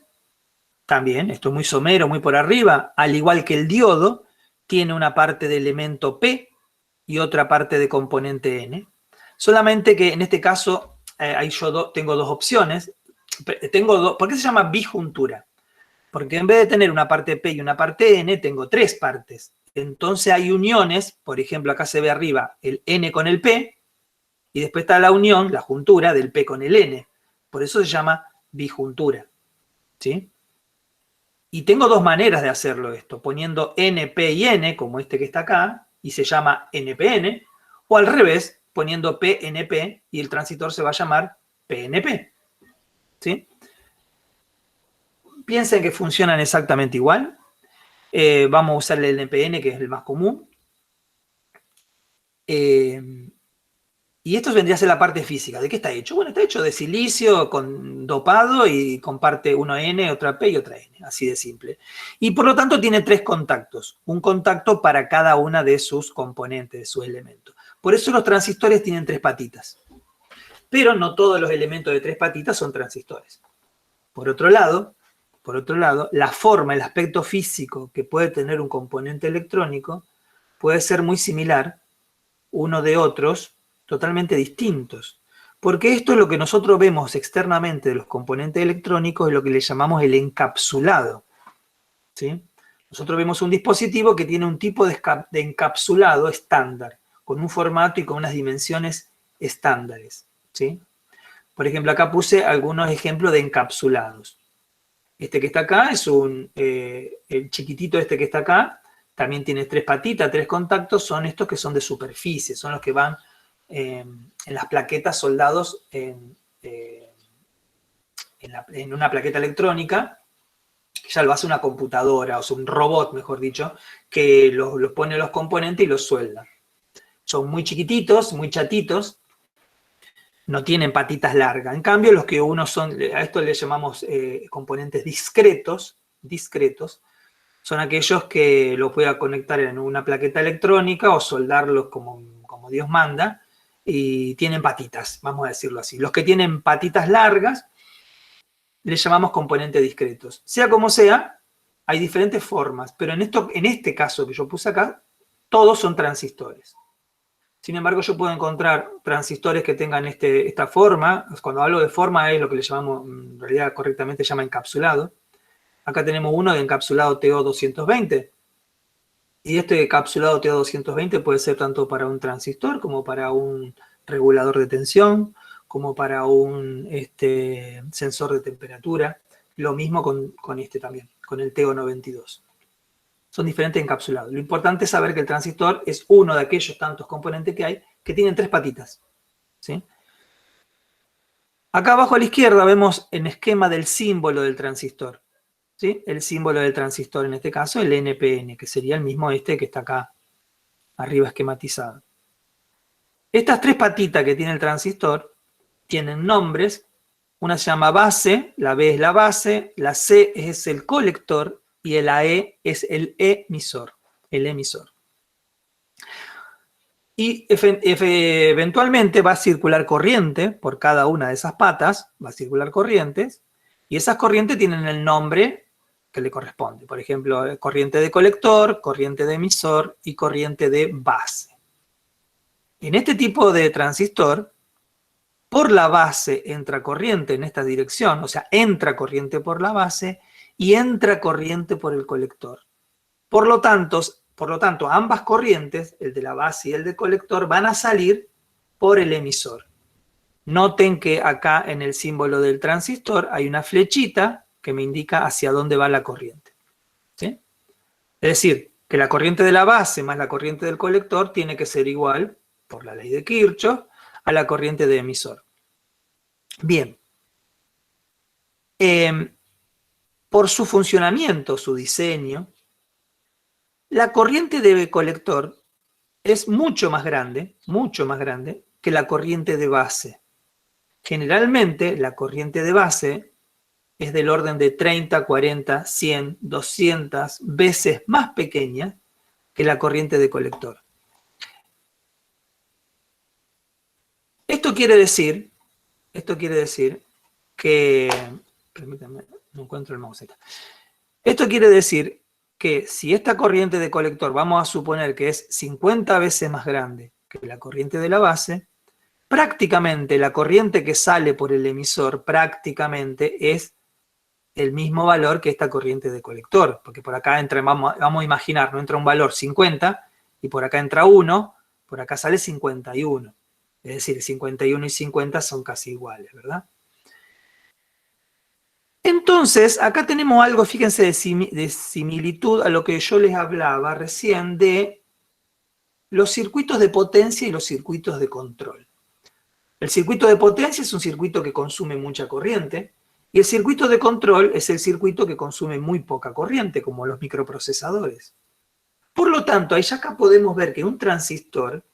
también, esto es muy somero, muy por arriba, al igual que el diodo, tiene una parte de elemento P y otra parte de componente N. Solamente que en este caso, ahí yo tengo dos opciones. ¿Por qué se llama bijuntura? Porque en vez de tener una parte P y una parte N, tengo tres partes. Entonces hay uniones, por ejemplo, acá se ve arriba el N con el P, y después está la unión, la juntura del P con el N. Por eso se llama bijuntura, ¿sí? Y tengo dos maneras de hacerlo esto, poniendo N, P y N, como este que está acá, y se llama NPN, o al revés, poniendo PNP, y el transistor se va a llamar PNP, ¿sí? Piensen que funcionan exactamente igual. Vamos a usar el NPN, que es el más común. Y esto vendría a ser la parte física. ¿De qué está hecho? Bueno, está hecho de silicio con dopado y con parte 1N, otra P y otra N. Así de simple. Y por lo tanto tiene tres contactos. Un contacto para cada una de sus componentes, de sus elementos. Por eso los transistores tienen tres patitas. Pero no todos los elementos de tres patitas son transistores. Por otro lado, la forma, el aspecto físico que puede tener un componente electrónico puede ser muy similar uno de otros, totalmente distintos. Porque esto es lo que nosotros vemos externamente de los componentes electrónicos, es lo que le llamamos el encapsulado, ¿sí? Nosotros vemos un dispositivo que tiene un tipo de encapsulado estándar, con un formato y con unas dimensiones estándares, ¿sí? Por ejemplo, acá puse algunos ejemplos de encapsulados. Este que está acá es el chiquitito este que está acá, también tiene tres patitas, tres contactos, son estos que son de superficie, son los que van en las plaquetas soldados en una plaqueta electrónica, que ya lo hace una computadora, o sea, un robot, mejor dicho, que los pone los componentes y los suelda. Son muy chiquititos, muy chatitos, no tienen patitas largas. En cambio, los que a esto le llamamos componentes discretos, son aquellos que los voy a conectar en una plaqueta electrónica o soldarlos como Dios manda, y tienen patitas, vamos a decirlo así. Los que tienen patitas largas, les llamamos componentes discretos. Sea como sea, hay diferentes formas, pero en este caso que yo puse acá, todos son transistores. Sin embargo, yo puedo encontrar transistores que tengan esta forma. Cuando hablo de forma es lo que le llamamos, en realidad correctamente se llama encapsulado. Acá tenemos uno de encapsulado TO220. Y este encapsulado TO220 puede ser tanto para un transistor como para un regulador de tensión, como para un sensor de temperatura. Lo mismo con este también, con el TO92. Son diferentes encapsulados. Lo importante es saber que el transistor es uno de aquellos tantos componentes que hay que tienen 3 patitas, ¿sí? Acá abajo a la izquierda vemos el esquema del símbolo del transistor, ¿sí? El símbolo del transistor, en este caso el NPN, que sería el mismo que está acá arriba esquematizado. Estas 3 patitas que tiene el transistor tienen nombres. Una se llama base, la B es la base, la C es el colector y la E es el emisor. Y eventualmente va a circular corriente por cada una de esas patas, va a circular corrientes, y esas corrientes tienen el nombre que le corresponde. Por ejemplo, corriente de colector, corriente de emisor y corriente de base. En este tipo de transistor, por la base entra corriente en esta dirección, o sea, entra corriente por la base y entra corriente por el colector. Por lo tanto, ambas corrientes, el de la base y el del colector, van a salir por el emisor. Noten que acá en el símbolo del transistor hay una flechita que me indica hacia dónde va la corriente, ¿sí? Es decir, que la corriente de la base más la corriente del colector tiene que ser igual, por la ley de Kirchhoff, a la corriente de emisor. Bien. Por su funcionamiento, su diseño, la corriente de colector es mucho más grande que la corriente de base. Generalmente, la corriente de base es del orden de 30, 40, 100, 200 veces más pequeña que la corriente de colector. Esto quiere decir que, permítanme, no encuentro el mouse. Esto quiere decir que si esta corriente de colector vamos a suponer que es 50 veces más grande que la corriente de la base, prácticamente la corriente que sale por el emisor prácticamente es el mismo valor que esta corriente de colector, porque por acá entra, vamos a imaginar, no entra un valor 50 y por acá entra 1, por acá sale 51. Es decir, 51 y 50 son casi iguales, ¿verdad? Entonces, acá tenemos algo, fíjense, de similitud a lo que yo les hablaba recién de los circuitos de potencia y los circuitos de control. El circuito de potencia es un circuito que consume mucha corriente y el circuito de control es el circuito que consume muy poca corriente, como los microprocesadores. Por lo tanto, ahí ya acá podemos ver que un transistor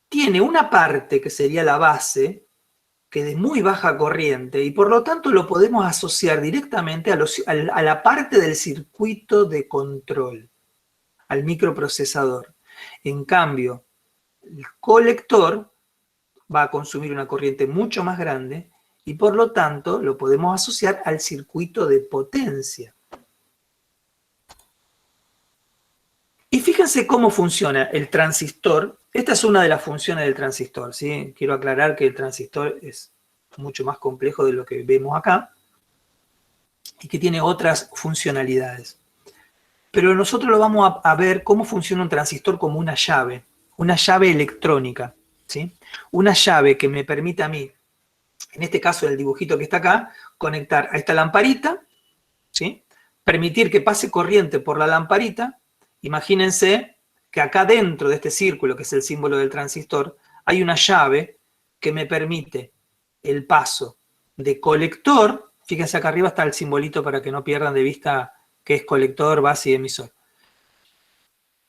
tiene una parte que sería la base, que de muy baja corriente, y por lo tanto lo podemos asociar directamente a la parte del circuito de control, al microprocesador. En cambio, el colector va a consumir una corriente mucho más grande y por lo tanto lo podemos asociar al circuito de potencia. Y fíjense cómo funciona el transistor. Esta es una de las funciones del transistor, ¿sí? Quiero aclarar que el transistor es mucho más complejo de lo que vemos acá y que tiene otras funcionalidades. Pero nosotros lo vamos a ver cómo funciona un transistor como una llave electrónica, ¿sí? Una llave que me permite a mí, en este caso el dibujito que está acá, conectar a esta lamparita, ¿sí? Permitir que pase corriente por la lamparita. Imagínense que acá dentro de este círculo, que es el símbolo del transistor, hay una llave que me permite el paso de colector. Fíjense acá arriba está el simbolito para que no pierdan de vista que es colector, base y emisor.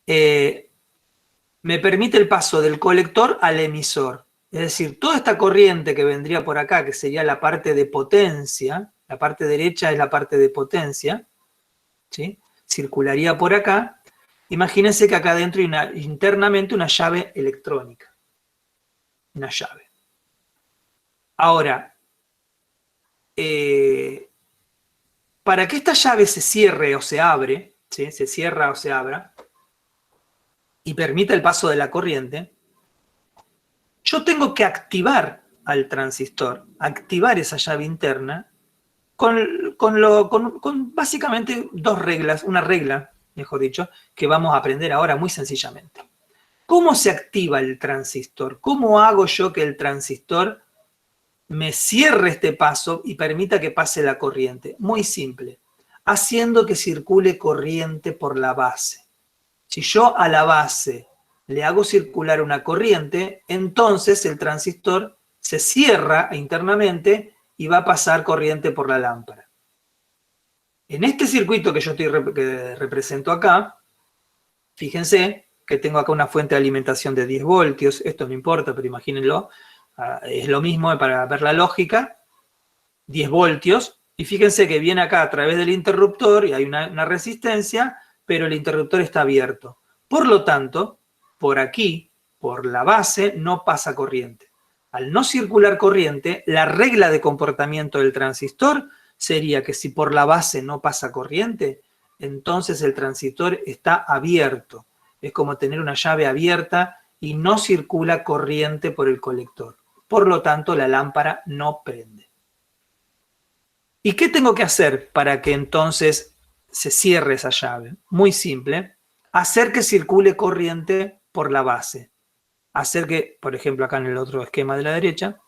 Me permite el paso del colector al emisor. Es decir, toda esta corriente que vendría por acá, que sería la parte de potencia, la parte derecha es la parte de potencia, ¿sí? Circularía por acá. Imagínense que acá adentro hay internamente una llave electrónica. Una llave. Ahora, para que esta llave se cierre o se abre, ¿sí? Se cierra o se abra, y permita el paso de la corriente, yo tengo que activar al transistor, activar esa llave interna con básicamente dos reglas, una regla, mejor dicho, que vamos a aprender ahora muy sencillamente. ¿Cómo se activa el transistor? ¿Cómo hago yo que el transistor me cierre este paso y permita que pase la corriente? Muy simple, haciendo que circule corriente por la base. Si yo a la base le hago circular una corriente, entonces el transistor se cierra internamente y va a pasar corriente por la lámpara. En este circuito que yo que represento acá, fíjense que tengo acá una fuente de alimentación de 10 voltios, esto no importa, pero imagínenlo, es lo mismo para ver la lógica, 10 voltios, y fíjense que viene acá a través del interruptor y hay una resistencia, pero el interruptor está abierto. Por lo tanto, por aquí, por la base, no pasa corriente. Al no circular corriente, la regla de comportamiento del transistor sería que si por la base no pasa corriente, entonces el transistor está abierto. Es como tener una llave abierta y no circula corriente por el colector. Por lo tanto, la lámpara no prende. ¿Y qué tengo que hacer para que entonces se cierre esa llave? Muy simple, hacer que circule corriente por la base. Hacer que, por ejemplo, acá en el otro esquema de la derecha,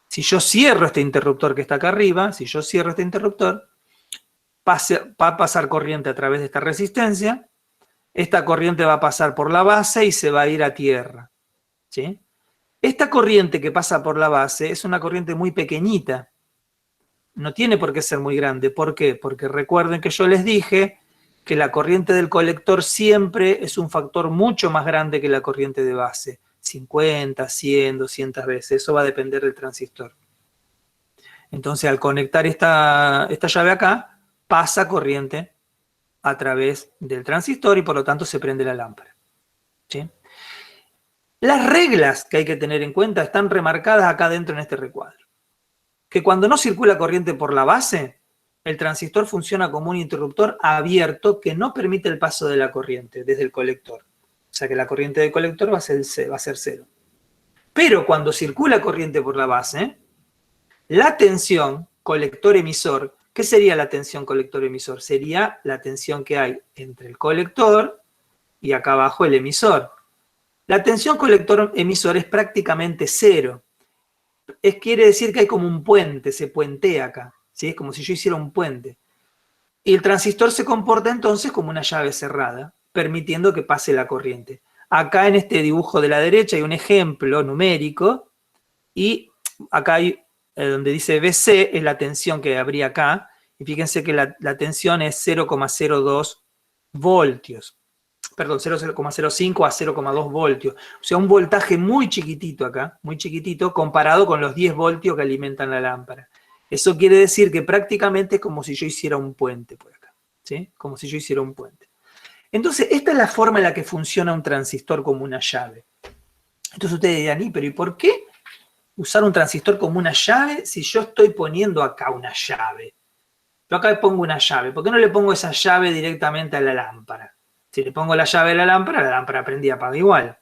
si yo cierro este interruptor que está acá arriba, si yo cierro este interruptor, va a pasar corriente a través de esta resistencia, esta corriente va a pasar por la base y se va a ir a tierra, ¿sí? Esta corriente que pasa por la base es una corriente muy pequeñita, no tiene por qué ser muy grande. ¿Por qué? Porque recuerden que yo les dije que la corriente del colector siempre es un factor mucho más grande que la corriente de base. 50, 100, 200 veces. Eso va a depender del transistor. Entonces, al conectar esta llave acá, pasa corriente a través del transistor y por lo tanto se prende la lámpara, ¿sí? Las reglas que hay que tener en cuenta están remarcadas acá dentro en este recuadro. Que cuando no circula corriente por la base, el transistor funciona como un interruptor abierto que no permite el paso de la corriente desde el colector. O sea que la corriente del colector va a ser cero. Pero cuando circula corriente por la base, la tensión colector-emisor, ¿qué sería la tensión colector-emisor? Sería la tensión que hay entre el colector y acá abajo el emisor. La tensión colector-emisor es prácticamente cero. Quiere decir que hay como un puente, se puentea acá, ¿sí? Es como si yo hiciera un puente. Y el transistor se comporta entonces como una llave cerrada, permitiendo que pase la corriente. Acá en este dibujo de la derecha hay un ejemplo numérico y acá hay donde dice BC, es la tensión que habría acá, y fíjense que la tensión es 0,02 voltios. Perdón, 0,05 a 0,2 voltios. O sea, un voltaje muy chiquitito acá, muy chiquitito, comparado con los 10 voltios que alimentan la lámpara. Eso quiere decir que prácticamente es como si yo hiciera un puente por acá, ¿sí? Como si yo hiciera un puente. Entonces, esta es la forma en la que funciona un transistor como una llave. Entonces ustedes dirán, pero ¿y por qué usar un transistor como una llave si yo estoy poniendo acá una llave? Yo acá pongo una llave. ¿Por qué no le pongo esa llave directamente a la lámpara? Si le pongo la llave a la lámpara prende y apaga igual.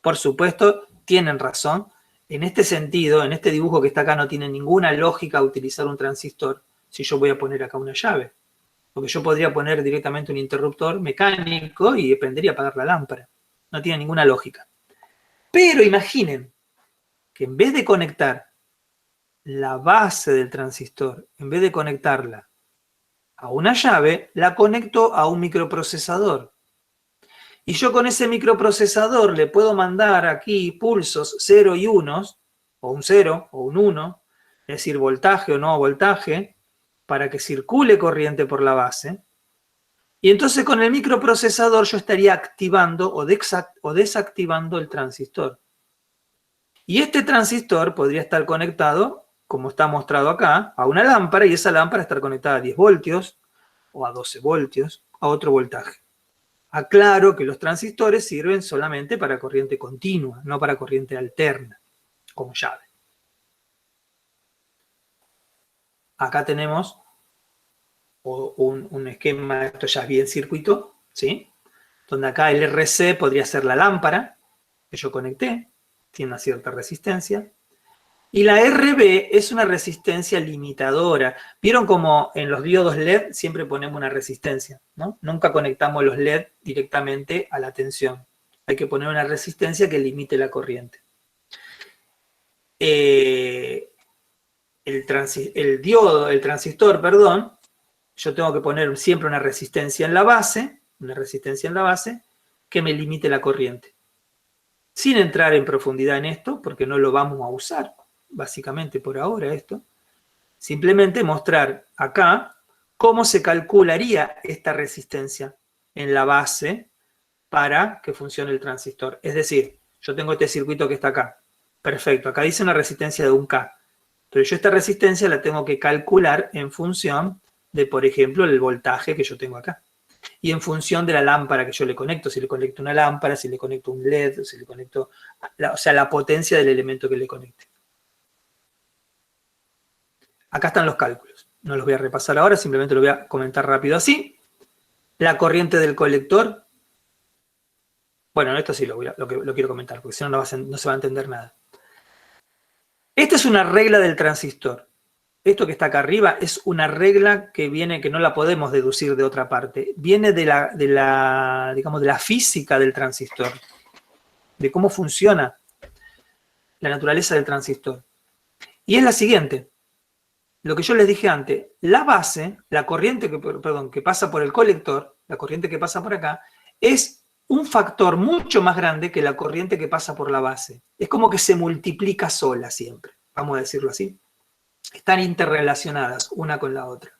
Por supuesto, tienen razón. En este sentido, en este dibujo que está acá, no tiene ninguna lógica utilizar un transistor si yo voy a poner acá una llave. Porque yo podría poner directamente un interruptor mecánico y prender y apagar la lámpara. No tiene ninguna lógica. Pero imaginen que en vez de conectar la base del transistor, en vez de conectarla a una llave, la conecto a un microprocesador. Y yo con ese microprocesador le puedo mandar aquí pulsos 0 y 1, o un 0 o un 1, es decir, voltaje o no voltaje, para que circule corriente por la base. Y entonces con el microprocesador yo estaría activando o desactivando el transistor. Y este transistor podría estar conectado, como está mostrado acá, a una lámpara, y esa lámpara estar conectada a 10 voltios, o a 12 voltios, a otro voltaje. Aclaro que los transistores sirven solamente para corriente continua, no para corriente alterna, como llave. Acá tenemos un esquema, esto ya es bien circuito, ¿sí? Donde acá el RC podría ser la lámpara que yo conecté. tiene una cierta resistencia. Y la RB es una resistencia limitadora. ¿Vieron cómo en los diodos LED siempre ponemos una resistencia, ¿no? Nunca conectamos los LED directamente a la tensión. Hay que poner una resistencia que limite la corriente. El transistor, perdón, yo tengo que poner siempre una resistencia en la base, que me limite la corriente. Sin entrar en profundidad en esto, porque no lo vamos a usar, básicamente por ahora esto. Simplemente mostrar acá cómo se calcularía esta resistencia en la base para que funcione el transistor. Es decir, yo tengo este circuito que está acá. Perfecto, acá dice una resistencia de 1K. Pero yo esta resistencia la tengo que calcular en función de, por ejemplo, el voltaje que yo tengo acá. Y en función de la lámpara que yo le conecto. Si le conecto una lámpara, si le conecto un LED, si le conecto... o sea, la potencia del elemento que le conecte. Acá están los cálculos. No los voy a repasar ahora, simplemente lo voy a comentar rápido así. La corriente del colector. Bueno, esto sí lo quiero comentar, porque si no, no se va a entender nada. Esta es una regla del transistor. Esto que está acá arriba es una regla que no la podemos deducir de otra parte. Viene de la física del transistor, de cómo funciona la naturaleza del transistor. Y es la siguiente. Lo que yo les dije antes, la base, la corriente que pasa por el colector, la corriente que pasa por acá, es un factor mucho más grande que la corriente que pasa por la base. Es como que se multiplica sola siempre, vamos a decirlo así. Están interrelacionadas una con la otra.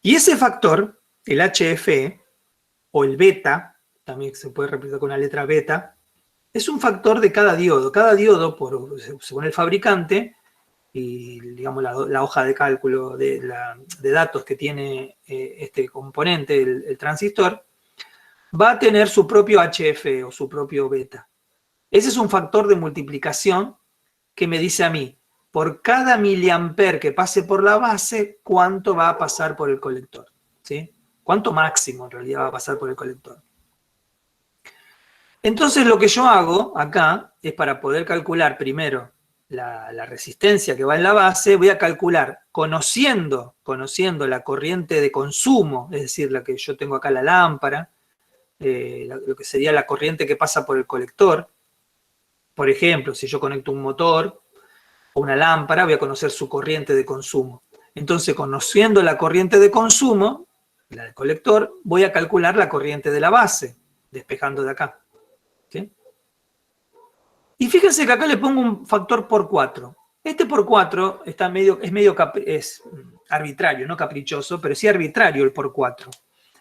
Y ese factor, el HFE, o el beta, también se puede representar con la letra beta, es un factor de cada diodo. Cada diodo, según el fabricante, y digamos la hoja de cálculo de datos que tiene este componente, el transistor, va a tener su propio HFE o su propio beta. Ese es un factor de multiplicación que me dice a mí, por cada miliamper que pase por la base, cuánto va a pasar por el colector, ¿sí? Cuánto máximo en realidad va a pasar por el colector. Entonces lo que yo hago acá es, para poder calcular primero la resistencia que va en la base, voy a calcular conociendo la corriente de consumo, es decir, la que yo tengo acá, la lámpara, lo que sería la corriente que pasa por el colector. Por ejemplo, si yo conecto un motor o una lámpara, voy a conocer su corriente de consumo. Entonces, conociendo la corriente de consumo, la del colector, voy a calcular la corriente de la base, despejando de acá. ¿Sí? Y fíjense que acá le pongo un factor por 4. Este por 4 es arbitrario, no caprichoso, pero sí arbitrario el por 4.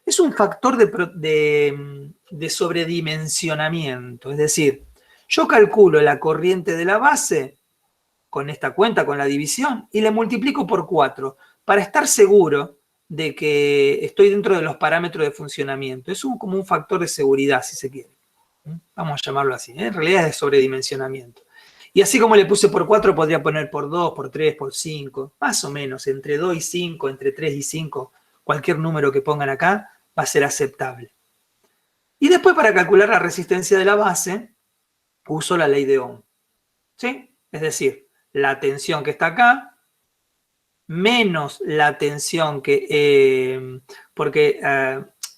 Es un factor de sobredimensionamiento. Es decir, yo calculo la corriente de la base con esta cuenta, con la división, y le multiplico por 4 para estar seguro de que estoy dentro de los parámetros de funcionamiento. Es como un factor de seguridad, si se quiere. Vamos a llamarlo así. En realidad es de sobredimensionamiento. Y así como le puse por 4, podría poner por 2, por 3, por 5, más o menos, entre 2 y 5, entre 3 y 5, cualquier número que pongan acá va a ser aceptable. Y después, para calcular la resistencia de la base, uso la ley de Ohm. ¿Sí? Es decir, la tensión que está acá, menos la tensión que...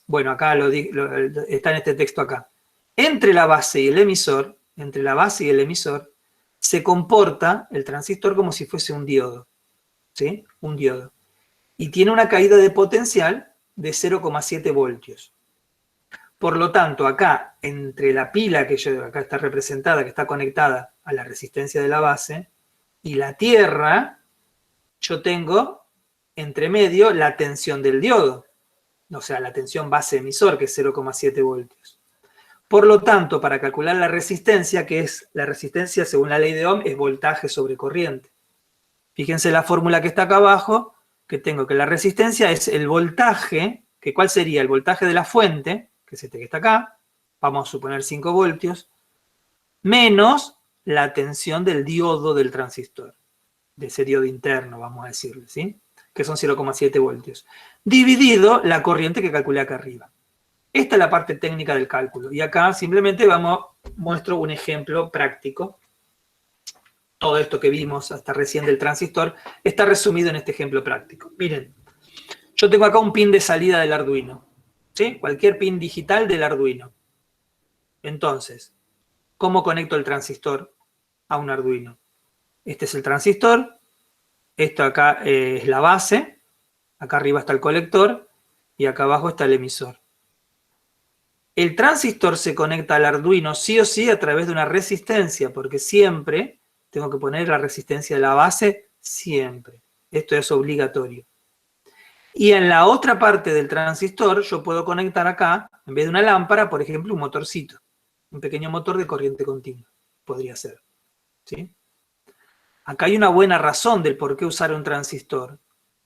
bueno, acá está en este texto acá. Entre la base y el emisor, se comporta el transistor como si fuese un diodo. ¿Sí? Un diodo. Y tiene una caída de potencial de 0,7 voltios. Por lo tanto, acá, entre la pila que acá está representada, que está conectada a la resistencia de la base, y la tierra, yo tengo entre medio la tensión del diodo. O sea, la tensión base emisor, que es 0,7 voltios. Por lo tanto, para calcular la resistencia, que es la resistencia según la ley de Ohm, es voltaje sobre corriente. Fíjense la fórmula que está acá abajo, que tengo que la resistencia es el voltaje, que ¿cuál sería? El voltaje de la fuente, que es este que está acá, vamos a suponer 5 voltios, menos la tensión del diodo del transistor, de ese diodo interno, vamos a decirle, ¿sí? Que son 0,7 voltios, dividido la corriente que calculé acá arriba. Esta es la parte técnica del cálculo. Y acá simplemente muestro un ejemplo práctico. Todo esto que vimos hasta recién del transistor está resumido en este ejemplo práctico. Miren, yo tengo acá un pin de salida del Arduino, ¿sí? Cualquier pin digital del Arduino. Entonces, ¿cómo conecto el transistor a un Arduino? Este es el transistor, esto acá es la base, acá arriba está el colector y acá abajo está el emisor. El transistor se conecta al Arduino sí o sí a través de una resistencia, porque siempre tengo que poner la resistencia de la base, siempre. Esto es obligatorio. Y en la otra parte del transistor yo puedo conectar acá, en vez de una lámpara, por ejemplo, un motorcito. Un pequeño motor de corriente continua, podría ser. ¿Sí? Acá hay una buena razón del por qué usar un transistor.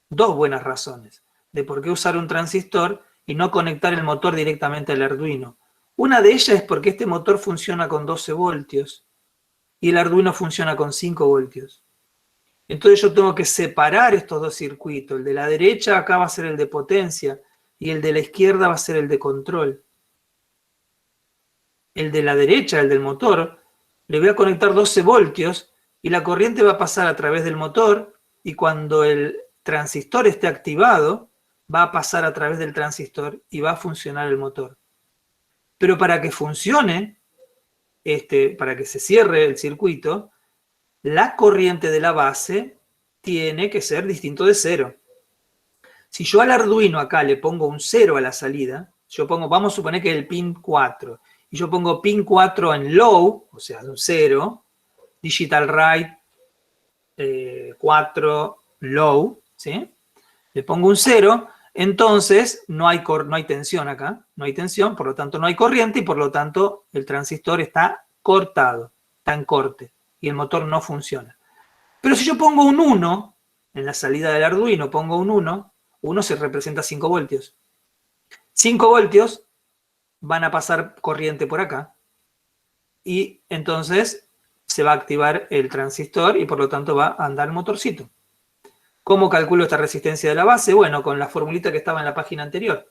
Dos buenas razones de por qué usar un transistor y no conectar el motor directamente al Arduino. Una de ellas es porque este motor funciona con 12 voltios y el Arduino funciona con 5 voltios. Entonces yo tengo que separar estos dos circuitos. El de la derecha acá va a ser el de potencia y el de la izquierda va a ser el de control. El de la derecha, el del motor, le voy a conectar 12 voltios y la corriente va a pasar a través del motor y cuando el transistor esté activado, va a pasar a través del transistor y va a funcionar el motor. Pero para que funcione, para que se cierre el circuito, la corriente de la base tiene que ser distinto de 0. Si yo al Arduino acá le pongo un 0 a la salida, vamos a suponer que es el pin 4, y yo pongo pin 4 en low, o sea, un 0, digital write 4 low, ¿sí? Le pongo un 0, entonces no hay tensión acá, no hay tensión, por lo tanto no hay corriente y por lo tanto el transistor está cortado, está en corte y el motor no funciona. Pero si yo pongo un 1 en la salida del Arduino, pongo un 1 se representa 5 voltios. 5 voltios van a pasar corriente por acá y entonces se va a activar el transistor y por lo tanto va a andar el motorcito. ¿Cómo calculo esta resistencia de la base? Bueno, con la formulita que estaba en la página anterior.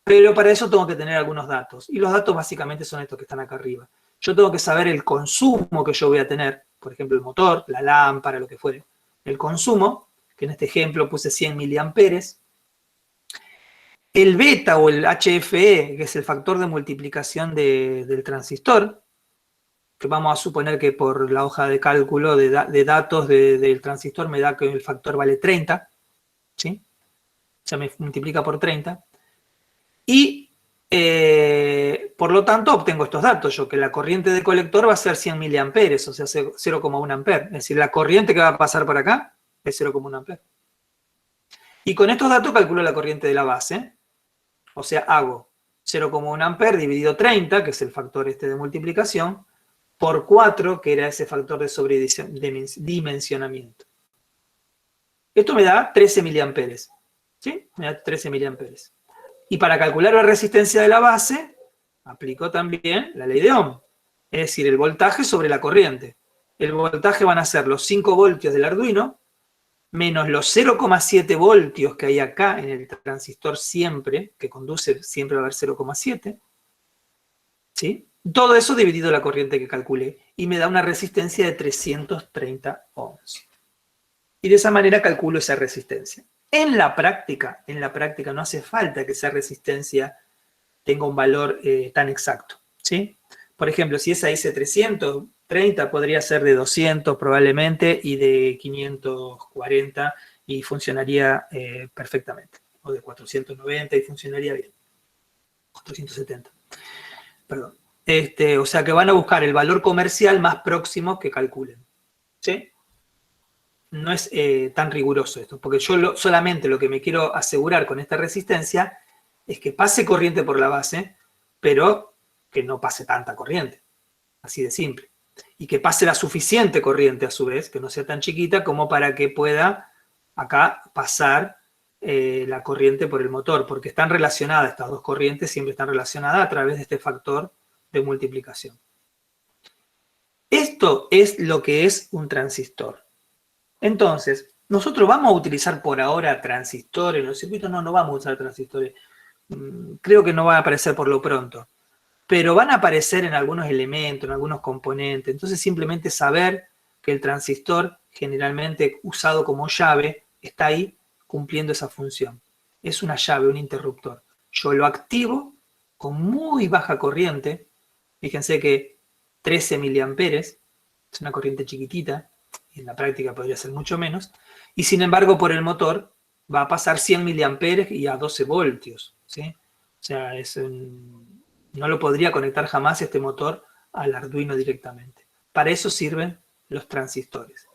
Pero para eso tengo que tener algunos datos. Y los datos básicamente son estos que están acá arriba. Yo tengo que saber el consumo que yo voy a tener. Por ejemplo, el motor, la lámpara, lo que fuere. El consumo, que en este ejemplo puse 100 miliamperes. El beta o el HFE, que es el factor de multiplicación del transistor, que vamos a suponer que por la hoja de cálculo de datos del transistor me da que el factor vale 30, ¿sí? Se me multiplica por 30. Y por lo tanto obtengo estos datos yo, que la corriente de colector va a ser 100 miliamperes, o sea, 0,1 amper. Es decir, la corriente que va a pasar por acá es 0,1 amper. Y con estos datos calculo la corriente de la base, o sea, hago 0,1 amper dividido 30, que es el factor de multiplicación, por 4, que era ese factor de sobredimensionamiento. Esto me da 13 miliamperes. ¿Sí? Me da 13 miliamperes. Y para calcular la resistencia de la base, aplico también la ley de Ohm. Es decir, el voltaje sobre la corriente. El voltaje van a ser los 5 voltios del Arduino, menos los 0,7 voltios que hay acá en el transistor siempre, que conduce, siempre va a haber 0,7. ¿Sí? Todo eso dividido la corriente que calculé y me da una resistencia de 330 ohms. Y de esa manera calculo esa resistencia. En la práctica no hace falta que esa resistencia tenga un valor tan exacto, ¿sí? Por ejemplo, si esa dice 330, podría ser de 200 probablemente y de 540 y funcionaría perfectamente. O de 490 y funcionaría bien. 470. Perdón. O sea que van a buscar el valor comercial más próximo que calculen. ¿Sí? No es tan riguroso esto, porque yo solamente lo que me quiero asegurar con esta resistencia es que pase corriente por la base, pero que no pase tanta corriente. Así de simple. Y que pase la suficiente corriente a su vez, que no sea tan chiquita como para que pueda acá pasar la corriente por el motor, porque están relacionadas, estas dos corrientes siempre están relacionadas a través de este factor de multiplicación. Esto es lo que es un transistor. Entonces, nosotros vamos a utilizar por ahora transistores en los circuitos, no vamos a usar transistores. creo que no van a aparecer por lo pronto, pero van a aparecer en algunos elementos, en algunos componentes. Entonces simplemente saber que el transistor, generalmente usado como llave, está ahí cumpliendo esa función. Es una llave, un interruptor. Yo lo activo con muy baja corriente. Fíjense que 13 miliamperes, es una corriente chiquitita, y en la práctica podría ser mucho menos, y sin embargo por el motor va a pasar 100 miliamperes y a 12 voltios, ¿sí? O sea, no lo podría conectar jamás este motor al Arduino directamente. Para eso sirven los transistores.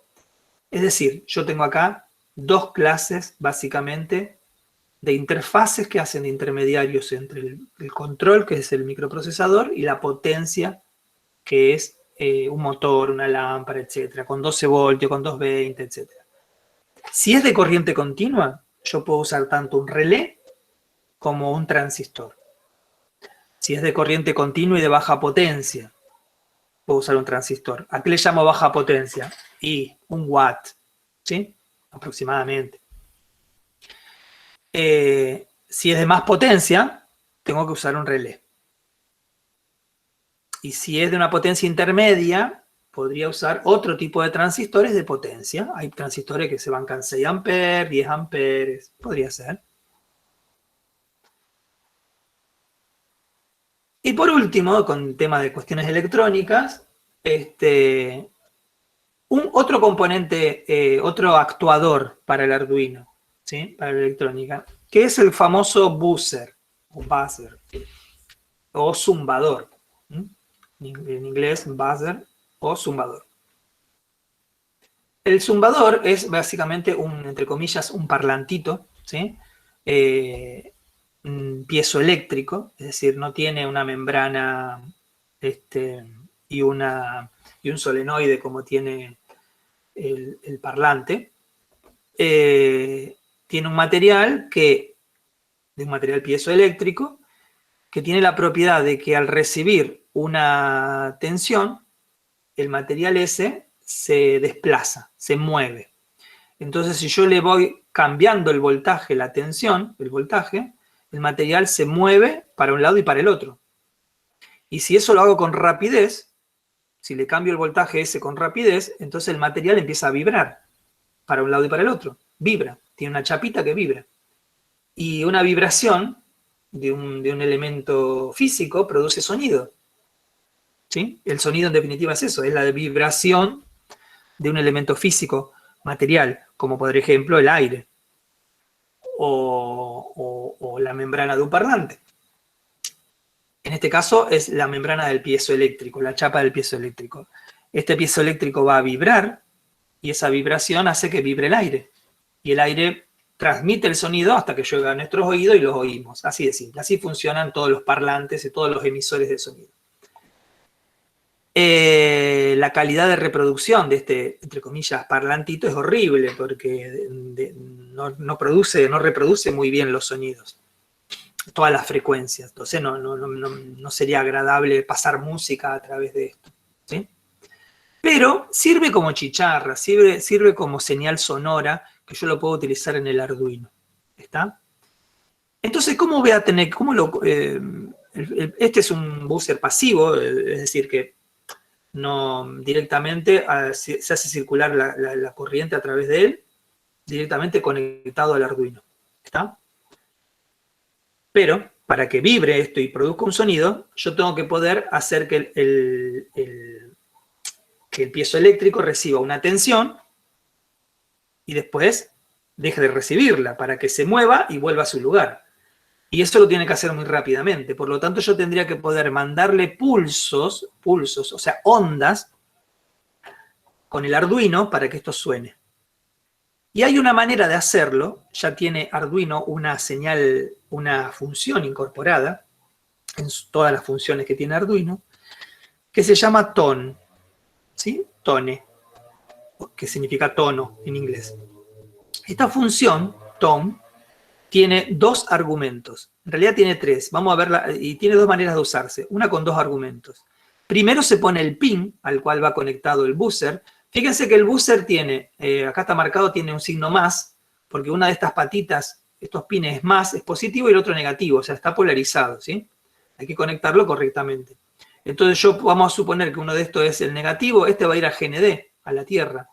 Es decir, yo tengo acá dos clases básicamente de interfaces que hacen de intermediarios entre el control, que es el microprocesador, y la potencia, que es un motor, una lámpara, etcétera, con 12 voltios, con 220, etcétera. Si es de corriente continua, yo puedo usar tanto un relé como un transistor. Si es de corriente continua y de baja potencia, puedo usar un transistor. ¿A qué le llamo baja potencia? Y 1 watt, ¿sí? Aproximadamente. Si es de más potencia, tengo que usar un relé. Y si es de una potencia intermedia, podría usar otro tipo de transistores de potencia. Hay transistores que se bancan 6 amperes, 10 amperes, podría ser. Y por último, con el tema de cuestiones electrónicas, otro componente, otro actuador para el Arduino, ¿sí? Para la electrónica, que es el famoso buzzer, o zumbador. En inglés, buzzer o zumbador. El zumbador es básicamente entre comillas, un parlantito, ¿sí? Un piezoeléctrico, es decir, no tiene una membrana y un solenoide como tiene el parlante. Tiene un material de un material piezoeléctrico que tiene la propiedad de que al recibir una tensión, el material ese se desplaza, se mueve. Entonces, si yo le voy cambiando el voltaje, la tensión, el voltaje, el material se mueve para un lado y para el otro. Y si eso lo hago con rapidez, si le cambio el voltaje ese con rapidez, entonces el material empieza a vibrar para un lado y para el otro. Vibra, tiene una chapita que vibra. Y una vibración de un elemento físico produce sonido. ¿Sí? El sonido en definitiva es eso, es la vibración de un elemento físico material, como por ejemplo el aire o la membrana de un parlante. En este caso es la membrana del piezoeléctrico, la chapa del piezoeléctrico. Este piezoeléctrico va a vibrar y esa vibración hace que vibre el aire. Y el aire transmite el sonido hasta que llega a nuestros oídos y los oímos. Así de simple. Así funcionan todos los parlantes y todos los emisores de sonido. La calidad de reproducción de este, entre comillas, parlantito es horrible porque no reproduce muy bien los sonidos, todas las frecuencias. Entonces no sería agradable pasar música a través de esto, ¿sí? Pero sirve como chicharra, sirve como señal sonora que yo lo puedo utilizar en el Arduino. ¿Está? Entonces, ¿cómo voy a tener? Este es un buzzer pasivo, es decir, que no directamente se hace circular la corriente a través de él, directamente conectado al Arduino. ¿Está? Pero para que vibre esto y produzca un sonido, yo tengo que poder hacer que el piezoeléctrico reciba una tensión y después deje de recibirla para que se mueva y vuelva a su lugar. Y eso lo tiene que hacer muy rápidamente. Por lo tanto, yo tendría que poder mandarle pulsos, o sea, ondas, con el Arduino para que esto suene. Y hay una manera de hacerlo, ya tiene Arduino una señal, una función incorporada en todas las funciones que tiene Arduino, que se llama tone, ¿sí? Tone, que significa tono en inglés. Esta función, tone, tiene dos argumentos. En realidad tiene tres. Vamos a verla. Y tiene dos maneras de usarse. Una con dos argumentos. Primero se pone el pin al cual va conectado el buzzer. Fíjense que el buzzer tiene, acá está marcado, tiene un signo más, porque una de estas patitas estos pines es positivo y el otro negativo, o sea, está polarizado, ¿sí? Hay que conectarlo correctamente. Entonces vamos a suponer que uno de estos es el negativo, este va a ir a GND, a la Tierra,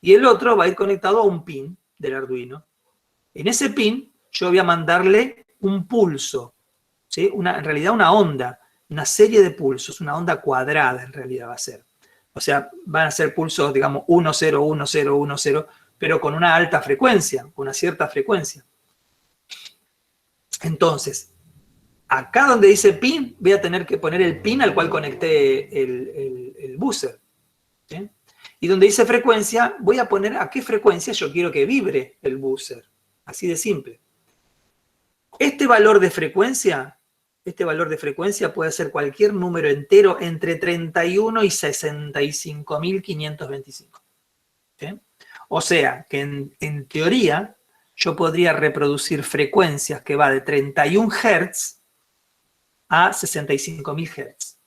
y el otro va a ir conectado a un pin del Arduino. En ese pin yo voy a mandarle un pulso, ¿sí? En realidad una onda, una serie de pulsos, una onda cuadrada en realidad va a ser. O sea, van a ser pulsos, digamos, 1, 0, 1, 0, 1, 0, pero con una alta frecuencia, con una cierta frecuencia. Entonces, acá donde dice pin, voy a tener que poner el pin al cual conecté el buzzer, ¿sí? Y donde dice frecuencia, voy a poner a qué frecuencia yo quiero que vibre el buzzer. Así de simple. Este valor de frecuencia puede ser cualquier número entero entre 31 y 65.525. ¿Sí? O sea, que en teoría yo podría reproducir frecuencias que va de 31 Hz a 65.000 Hz.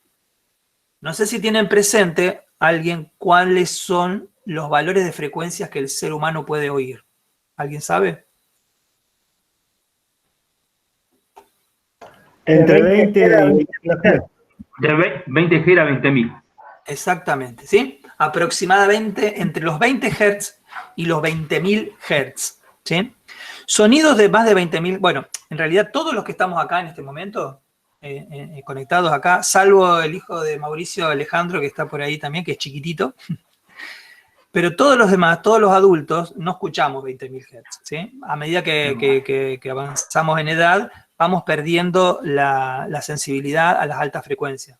No sé si tienen presente alguien cuáles son los valores de frecuencias que el ser humano puede oír. ¿Alguien sabe? Entre 20 y 20 Hz. De 20 G a 20.000. Exactamente, ¿sí? Aproximadamente entre los 20 Hz y los 20.000 Hz, ¿sí? Sonidos de más de 20.000, bueno, en realidad todos los que estamos acá en este momento, conectados acá, salvo el hijo de Mauricio Alejandro, que está por ahí también, que es chiquitito, pero todos los demás, todos los adultos, no escuchamos 20.000 Hz, ¿sí? A medida que avanzamos en edad, vamos perdiendo la sensibilidad a las altas frecuencias.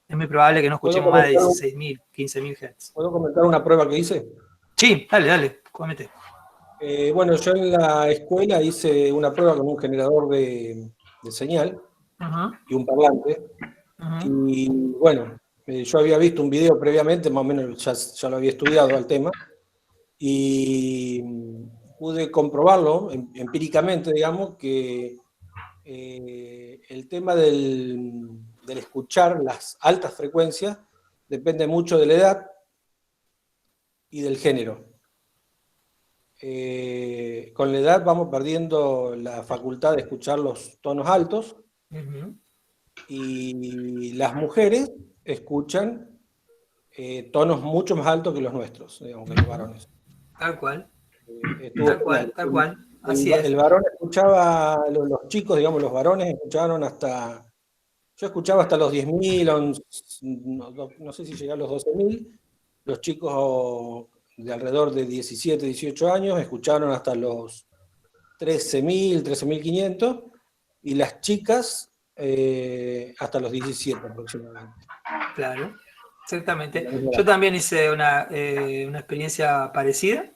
Es muy probable que no escuchemos más de 16.000, 15.000 Hz. ¿Puedo comentar una prueba que hice? Sí, dale, comete. Bueno, yo en la escuela hice una prueba con un generador de señal y un parlante. Y bueno, yo había visto un video previamente, más o menos ya lo había estudiado al tema, y pude comprobarlo empíricamente, digamos, que el tema del escuchar las altas frecuencias depende mucho de la edad y del género. Con la edad vamos perdiendo la facultad de escuchar los tonos altos, y las mujeres escuchan tonos mucho más altos que los nuestros, digamos, que los varones. Tal cual. Tal cual. Así es. El varón escuchaba, los chicos, digamos, los varones escucharon hasta, yo escuchaba hasta los 10.000, no sé si llegué a los 12.000, los chicos de alrededor de 17, 18 años escucharon hasta los 13.000, 13.500, y las chicas hasta los 17 aproximadamente. Claro, exactamente. Yo también hice una experiencia parecida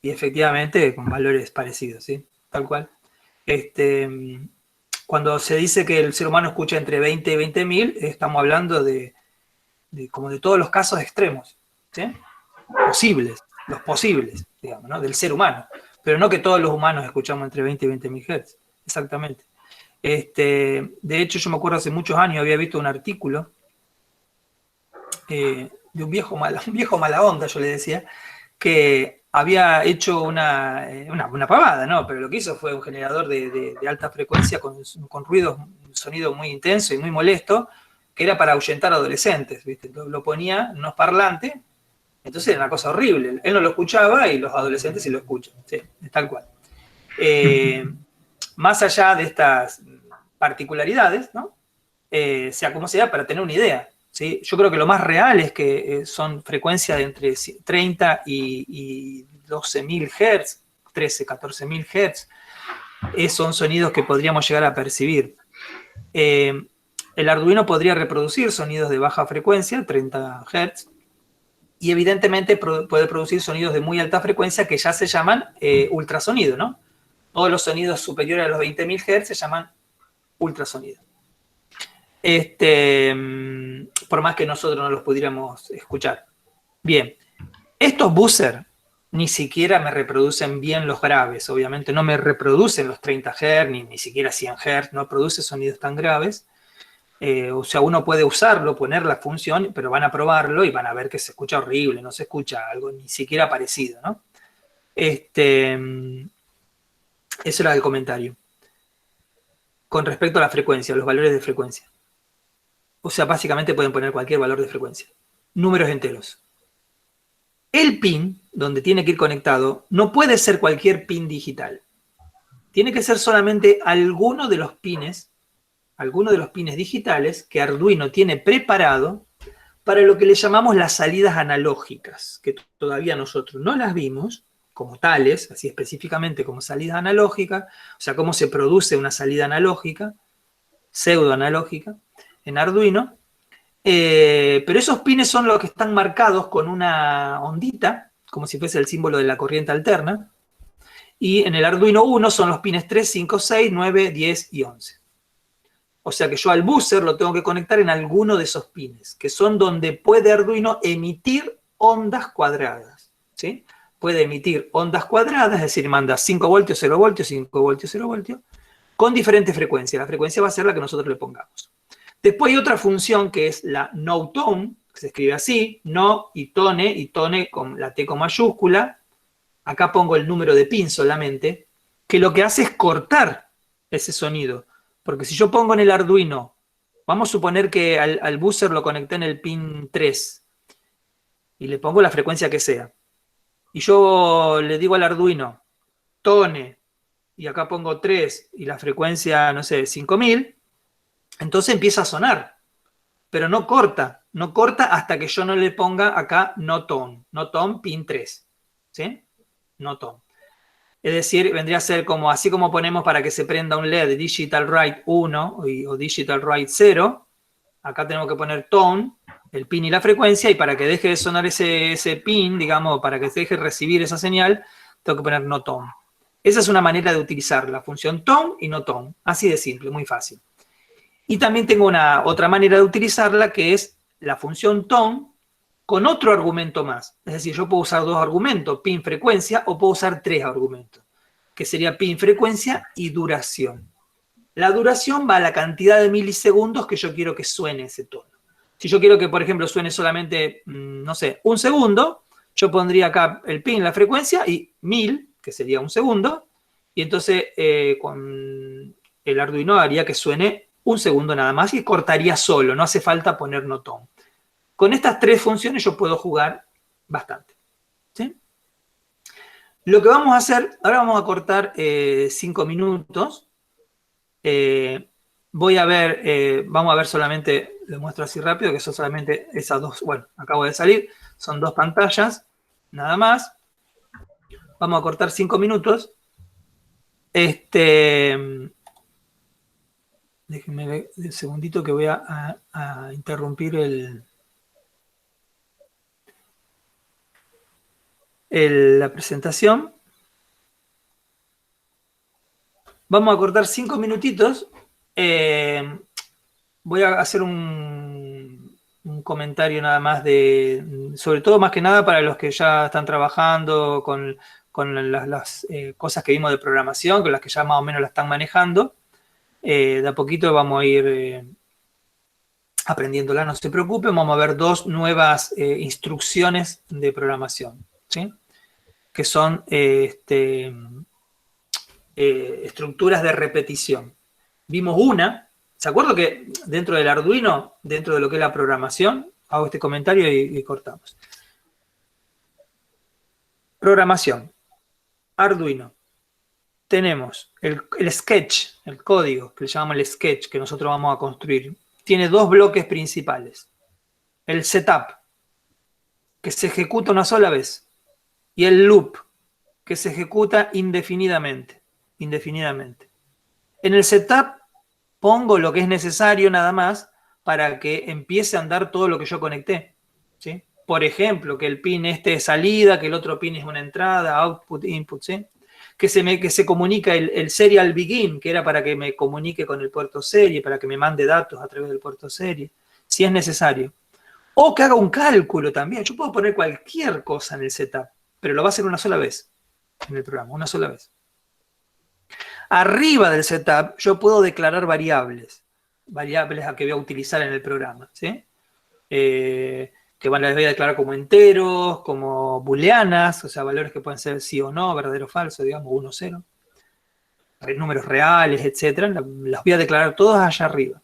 y efectivamente con valores parecidos, ¿sí? Tal cual. Cuando se dice que el ser humano escucha entre 20 y 20.000, estamos hablando de como de todos los casos extremos, ¿sí? Los posibles, digamos, ¿no? Del ser humano. Pero no que todos los humanos escuchamos entre 20 y 20.000 Hz. Exactamente. De hecho, yo me acuerdo hace muchos años había visto un artículo de un viejo mala onda, yo le decía, que había hecho una pavada, ¿no? Pero lo que hizo fue un generador de alta frecuencia con ruidos, un sonido muy intenso y muy molesto, que era para ahuyentar adolescentes, ¿viste? Lo ponía en unos parlantes, entonces era una cosa horrible. Él no lo escuchaba y los adolescentes sí lo escuchan, sí, tal cual. Más allá de estas particularidades, ¿no? Sea como sea, para tener una idea, ¿sí? Yo creo que lo más real es que son frecuencias de entre 30 y 12.000 Hz, 13, 14.000 Hz. Son sonidos que podríamos llegar a percibir. El Arduino podría reproducir sonidos de baja frecuencia, 30 Hz, y evidentemente puede producir sonidos de muy alta frecuencia que ya se llaman ultrasonido, ¿no? Todos los sonidos superiores a los 20.000 Hz se llaman ultrasonido. Por más que nosotros no los pudiéramos escuchar. Bien, estos buzzers ni siquiera me reproducen bien los graves, obviamente no me reproducen los 30 Hz, ni siquiera 100 Hz, no produce sonidos tan graves. O sea, uno puede usarlo, poner la función, pero van a probarlo y van a ver que se escucha horrible, no se escucha algo ni siquiera parecido, ¿no? Eso era el comentario. Con respecto a la frecuencia, los valores de frecuencia. O sea, básicamente pueden poner cualquier valor de frecuencia. Números enteros. El pin, donde tiene que ir conectado, no puede ser cualquier pin digital. Tiene que ser solamente alguno de los pines digitales que Arduino tiene preparado para lo que le llamamos las salidas analógicas, que todavía nosotros no las vimos como tales, así específicamente como salida analógica, o sea, cómo se produce una salida analógica, pseudoanalógica, en Arduino. Pero esos pines son los que están marcados con una ondita, como si fuese el símbolo de la corriente alterna, y en el Arduino 1 son los pines 3, 5, 6, 9, 10 y 11. O sea que yo al buzzer lo tengo que conectar en alguno de esos pines, que son donde puede Arduino emitir ondas cuadradas, ¿sí? Puede emitir ondas cuadradas, es decir, manda 5 voltios, 0 voltios, 5 voltios, 0 voltios, con diferentes frecuencias. La frecuencia va a ser la que nosotros le pongamos. Después hay otra función que es la no tone, que se escribe así, no y tone con la T con mayúscula. Acá pongo el número de pin solamente, que lo que hace es cortar ese sonido. Porque si yo pongo en el Arduino, vamos a suponer que al buzzer lo conecté en el pin 3 y le pongo la frecuencia que sea. Y yo le digo al Arduino, tone, y acá pongo 3 y la frecuencia, no sé, 5000, entonces empieza a sonar. Pero no corta hasta que yo no le ponga acá no tone pin 3. ¿Sí? No tone. Es decir, vendría a ser como, así como ponemos para que se prenda un LED Digital Write 1 o Digital Write 0, acá tenemos que poner tone, el pin y la frecuencia, y para que deje de sonar ese pin, digamos, para que se deje recibir esa señal, tengo que poner no tone. Esa es una manera de utilizar la función tone y no tone, así de simple, muy fácil. Y también tengo otra manera de utilizarla, que es la función tone con otro argumento más. Es decir, yo puedo usar 2 argumentos, pin frecuencia, o puedo usar 3 argumentos, que sería pin frecuencia y duración. La duración va a la cantidad de milisegundos que yo quiero que suene ese tono. Si yo quiero que, por ejemplo, suene solamente, no sé, 1 segundo, yo pondría acá el pin, la frecuencia, y 1000, que sería 1 segundo, y entonces con el Arduino haría que suene 1 segundo nada más y cortaría solo, no hace falta poner no tone. Con estas 3 funciones yo puedo jugar bastante. ¿Sí? Lo que vamos a hacer, ahora vamos a cortar 5 minutos. Vamos a ver solamente, les muestro así rápido, que son solamente esas 2, bueno, acabo de salir, son 2 pantallas, nada más. Vamos a cortar 5 minutos. Déjenme ver un segundito que voy a interrumpir la presentación. Vamos a cortar 5 minutitos. Voy a hacer un comentario nada más sobre todo más que nada para los que ya están trabajando con las cosas que vimos de programación, con las que ya más o menos la están manejando. De a poquito vamos a ir aprendiéndola, no se preocupen. Vamos a ver 2 nuevas instrucciones de programación, ¿sí? Que son estructuras de repetición. Vimos una, ¿se acuerdan que dentro del Arduino, dentro de lo que es la programación, hago este comentario y cortamos? Programación, Arduino. Tenemos el sketch, el código, que le llamamos el sketch, que nosotros vamos a construir. Tiene 2 bloques principales. El setup, que se ejecuta una sola vez, y el loop, que se ejecuta indefinidamente. En el setup pongo lo que es necesario nada más para que empiece a andar todo lo que yo conecté, ¿sí? Por ejemplo, que el pin este es salida, que el otro pin es una entrada, output, input, ¿sí? Que se comunica el serial begin, que era para que me comunique con el puerto serie, para que me mande datos a través del puerto serie, si es necesario. O que haga un cálculo también. Yo puedo poner cualquier cosa en el setup, pero lo va a hacer una sola vez en el programa, una sola vez. Arriba del setup yo puedo declarar variables a que voy a utilizar en el programa, ¿sí? Que las voy a declarar como enteros, como booleanas, o sea, valores que pueden ser sí o no, verdadero o falso, digamos, 1 o 0. números reales, etcétera, las voy a declarar todas allá arriba.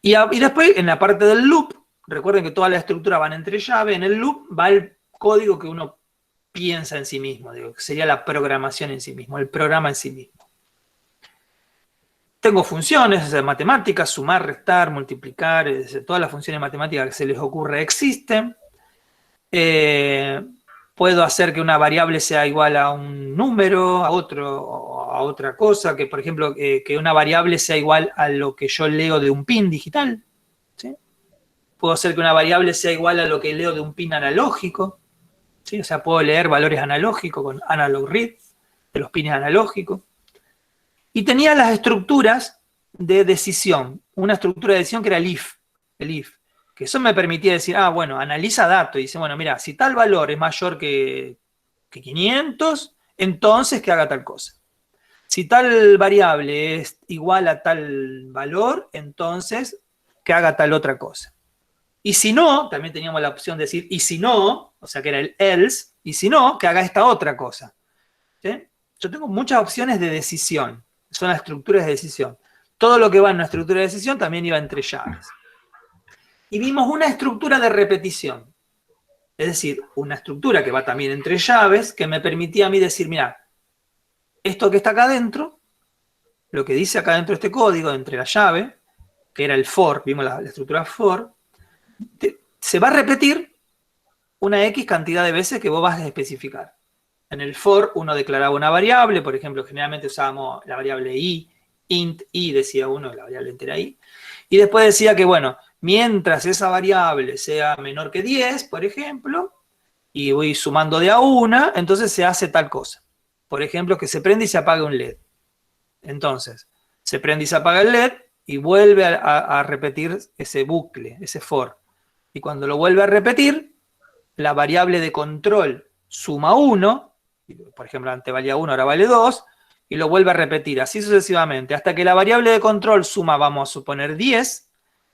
Y después, en la parte del loop, recuerden que toda la estructura van entre llave, en el loop va el código que uno piensa en sí mismo, digo, que sería la programación en sí mismo, el programa en sí mismo. Tengo funciones de matemáticas, sumar, restar, multiplicar, todas las funciones matemáticas que se les ocurre existen. Puedo hacer que una variable sea igual a un número, a otra cosa, que por ejemplo, que una variable sea igual a lo que yo leo de un pin digital. ¿Sí? Puedo hacer que una variable sea igual a lo que leo de un pin analógico. ¿Sí? O sea, puedo leer valores analógicos con analog read, de los pines analógicos. Y tenía las estructuras de decisión. Una estructura de decisión que era el if. Que eso me permitía decir, bueno, analiza datos. Y dice, bueno, mira, si tal valor es mayor que 500, entonces que haga tal cosa. Si tal variable es igual a tal valor, entonces que haga tal otra cosa. Y si no, también teníamos la opción de decir, y si no, o sea que era el else, y si no, que haga esta otra cosa. ¿Sí? Yo tengo muchas opciones de decisión. Son las estructuras de decisión. Todo lo que va en una estructura de decisión también iba entre llaves. Y vimos una estructura de repetición. Es decir, una estructura que va también entre llaves, que me permitía a mí decir, mira, esto que está acá adentro, lo que dice acá dentro de este código, entre la llave, que era el for, vimos la estructura for, se va a repetir una X cantidad de veces que vos vas a especificar. En el for uno declaraba una variable, por ejemplo, generalmente usábamos la variable i, int i, decía uno, la variable entera i, y después decía que, bueno, mientras esa variable sea menor que 10, por ejemplo, y voy sumando de a una, entonces se hace tal cosa. Por ejemplo, que se prende y se apaga un LED. Entonces, se prende y se apaga el LED y vuelve a repetir ese bucle, ese for. Y cuando lo vuelve a repetir, la variable de control suma 1, por ejemplo, antes valía 1, ahora vale 2, y lo vuelve a repetir, así sucesivamente, hasta que la variable de control suma, vamos a suponer, 10,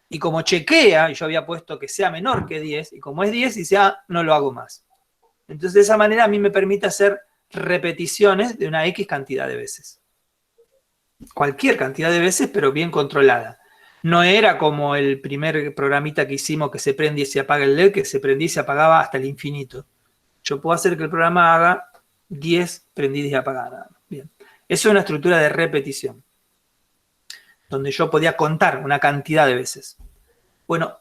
y como chequea, y yo había puesto que sea menor que 10, y como es 10, dice, no lo hago más. Entonces, de esa manera a mí me permite hacer repeticiones de una X cantidad de veces. Cualquier cantidad de veces, pero bien controlada. No era como el primer programita que hicimos que se prende y se apaga el LED, que se prendía y se apagaba hasta el infinito. Yo puedo hacer que el programa haga 10 prendidas y apagadas. Bien. Eso es una estructura de repetición, donde yo podía contar una cantidad de veces. Bueno,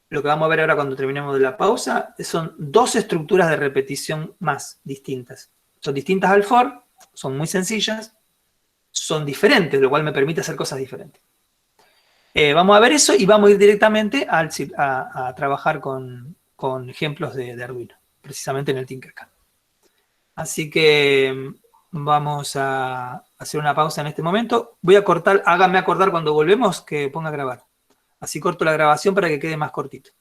lo que vamos a ver ahora cuando terminemos de la pausa son dos estructuras de repetición más distintas. Son distintas al for, son muy sencillas, son diferentes, lo cual me permite hacer cosas diferentes. Vamos a ver eso y vamos a ir directamente a trabajar con ejemplos de Arduino, precisamente en el Tinkercad. Así que vamos a hacer una pausa en este momento. Voy a cortar, háganme acordar cuando volvemos que ponga a grabar. Así corto la grabación para que quede más cortito.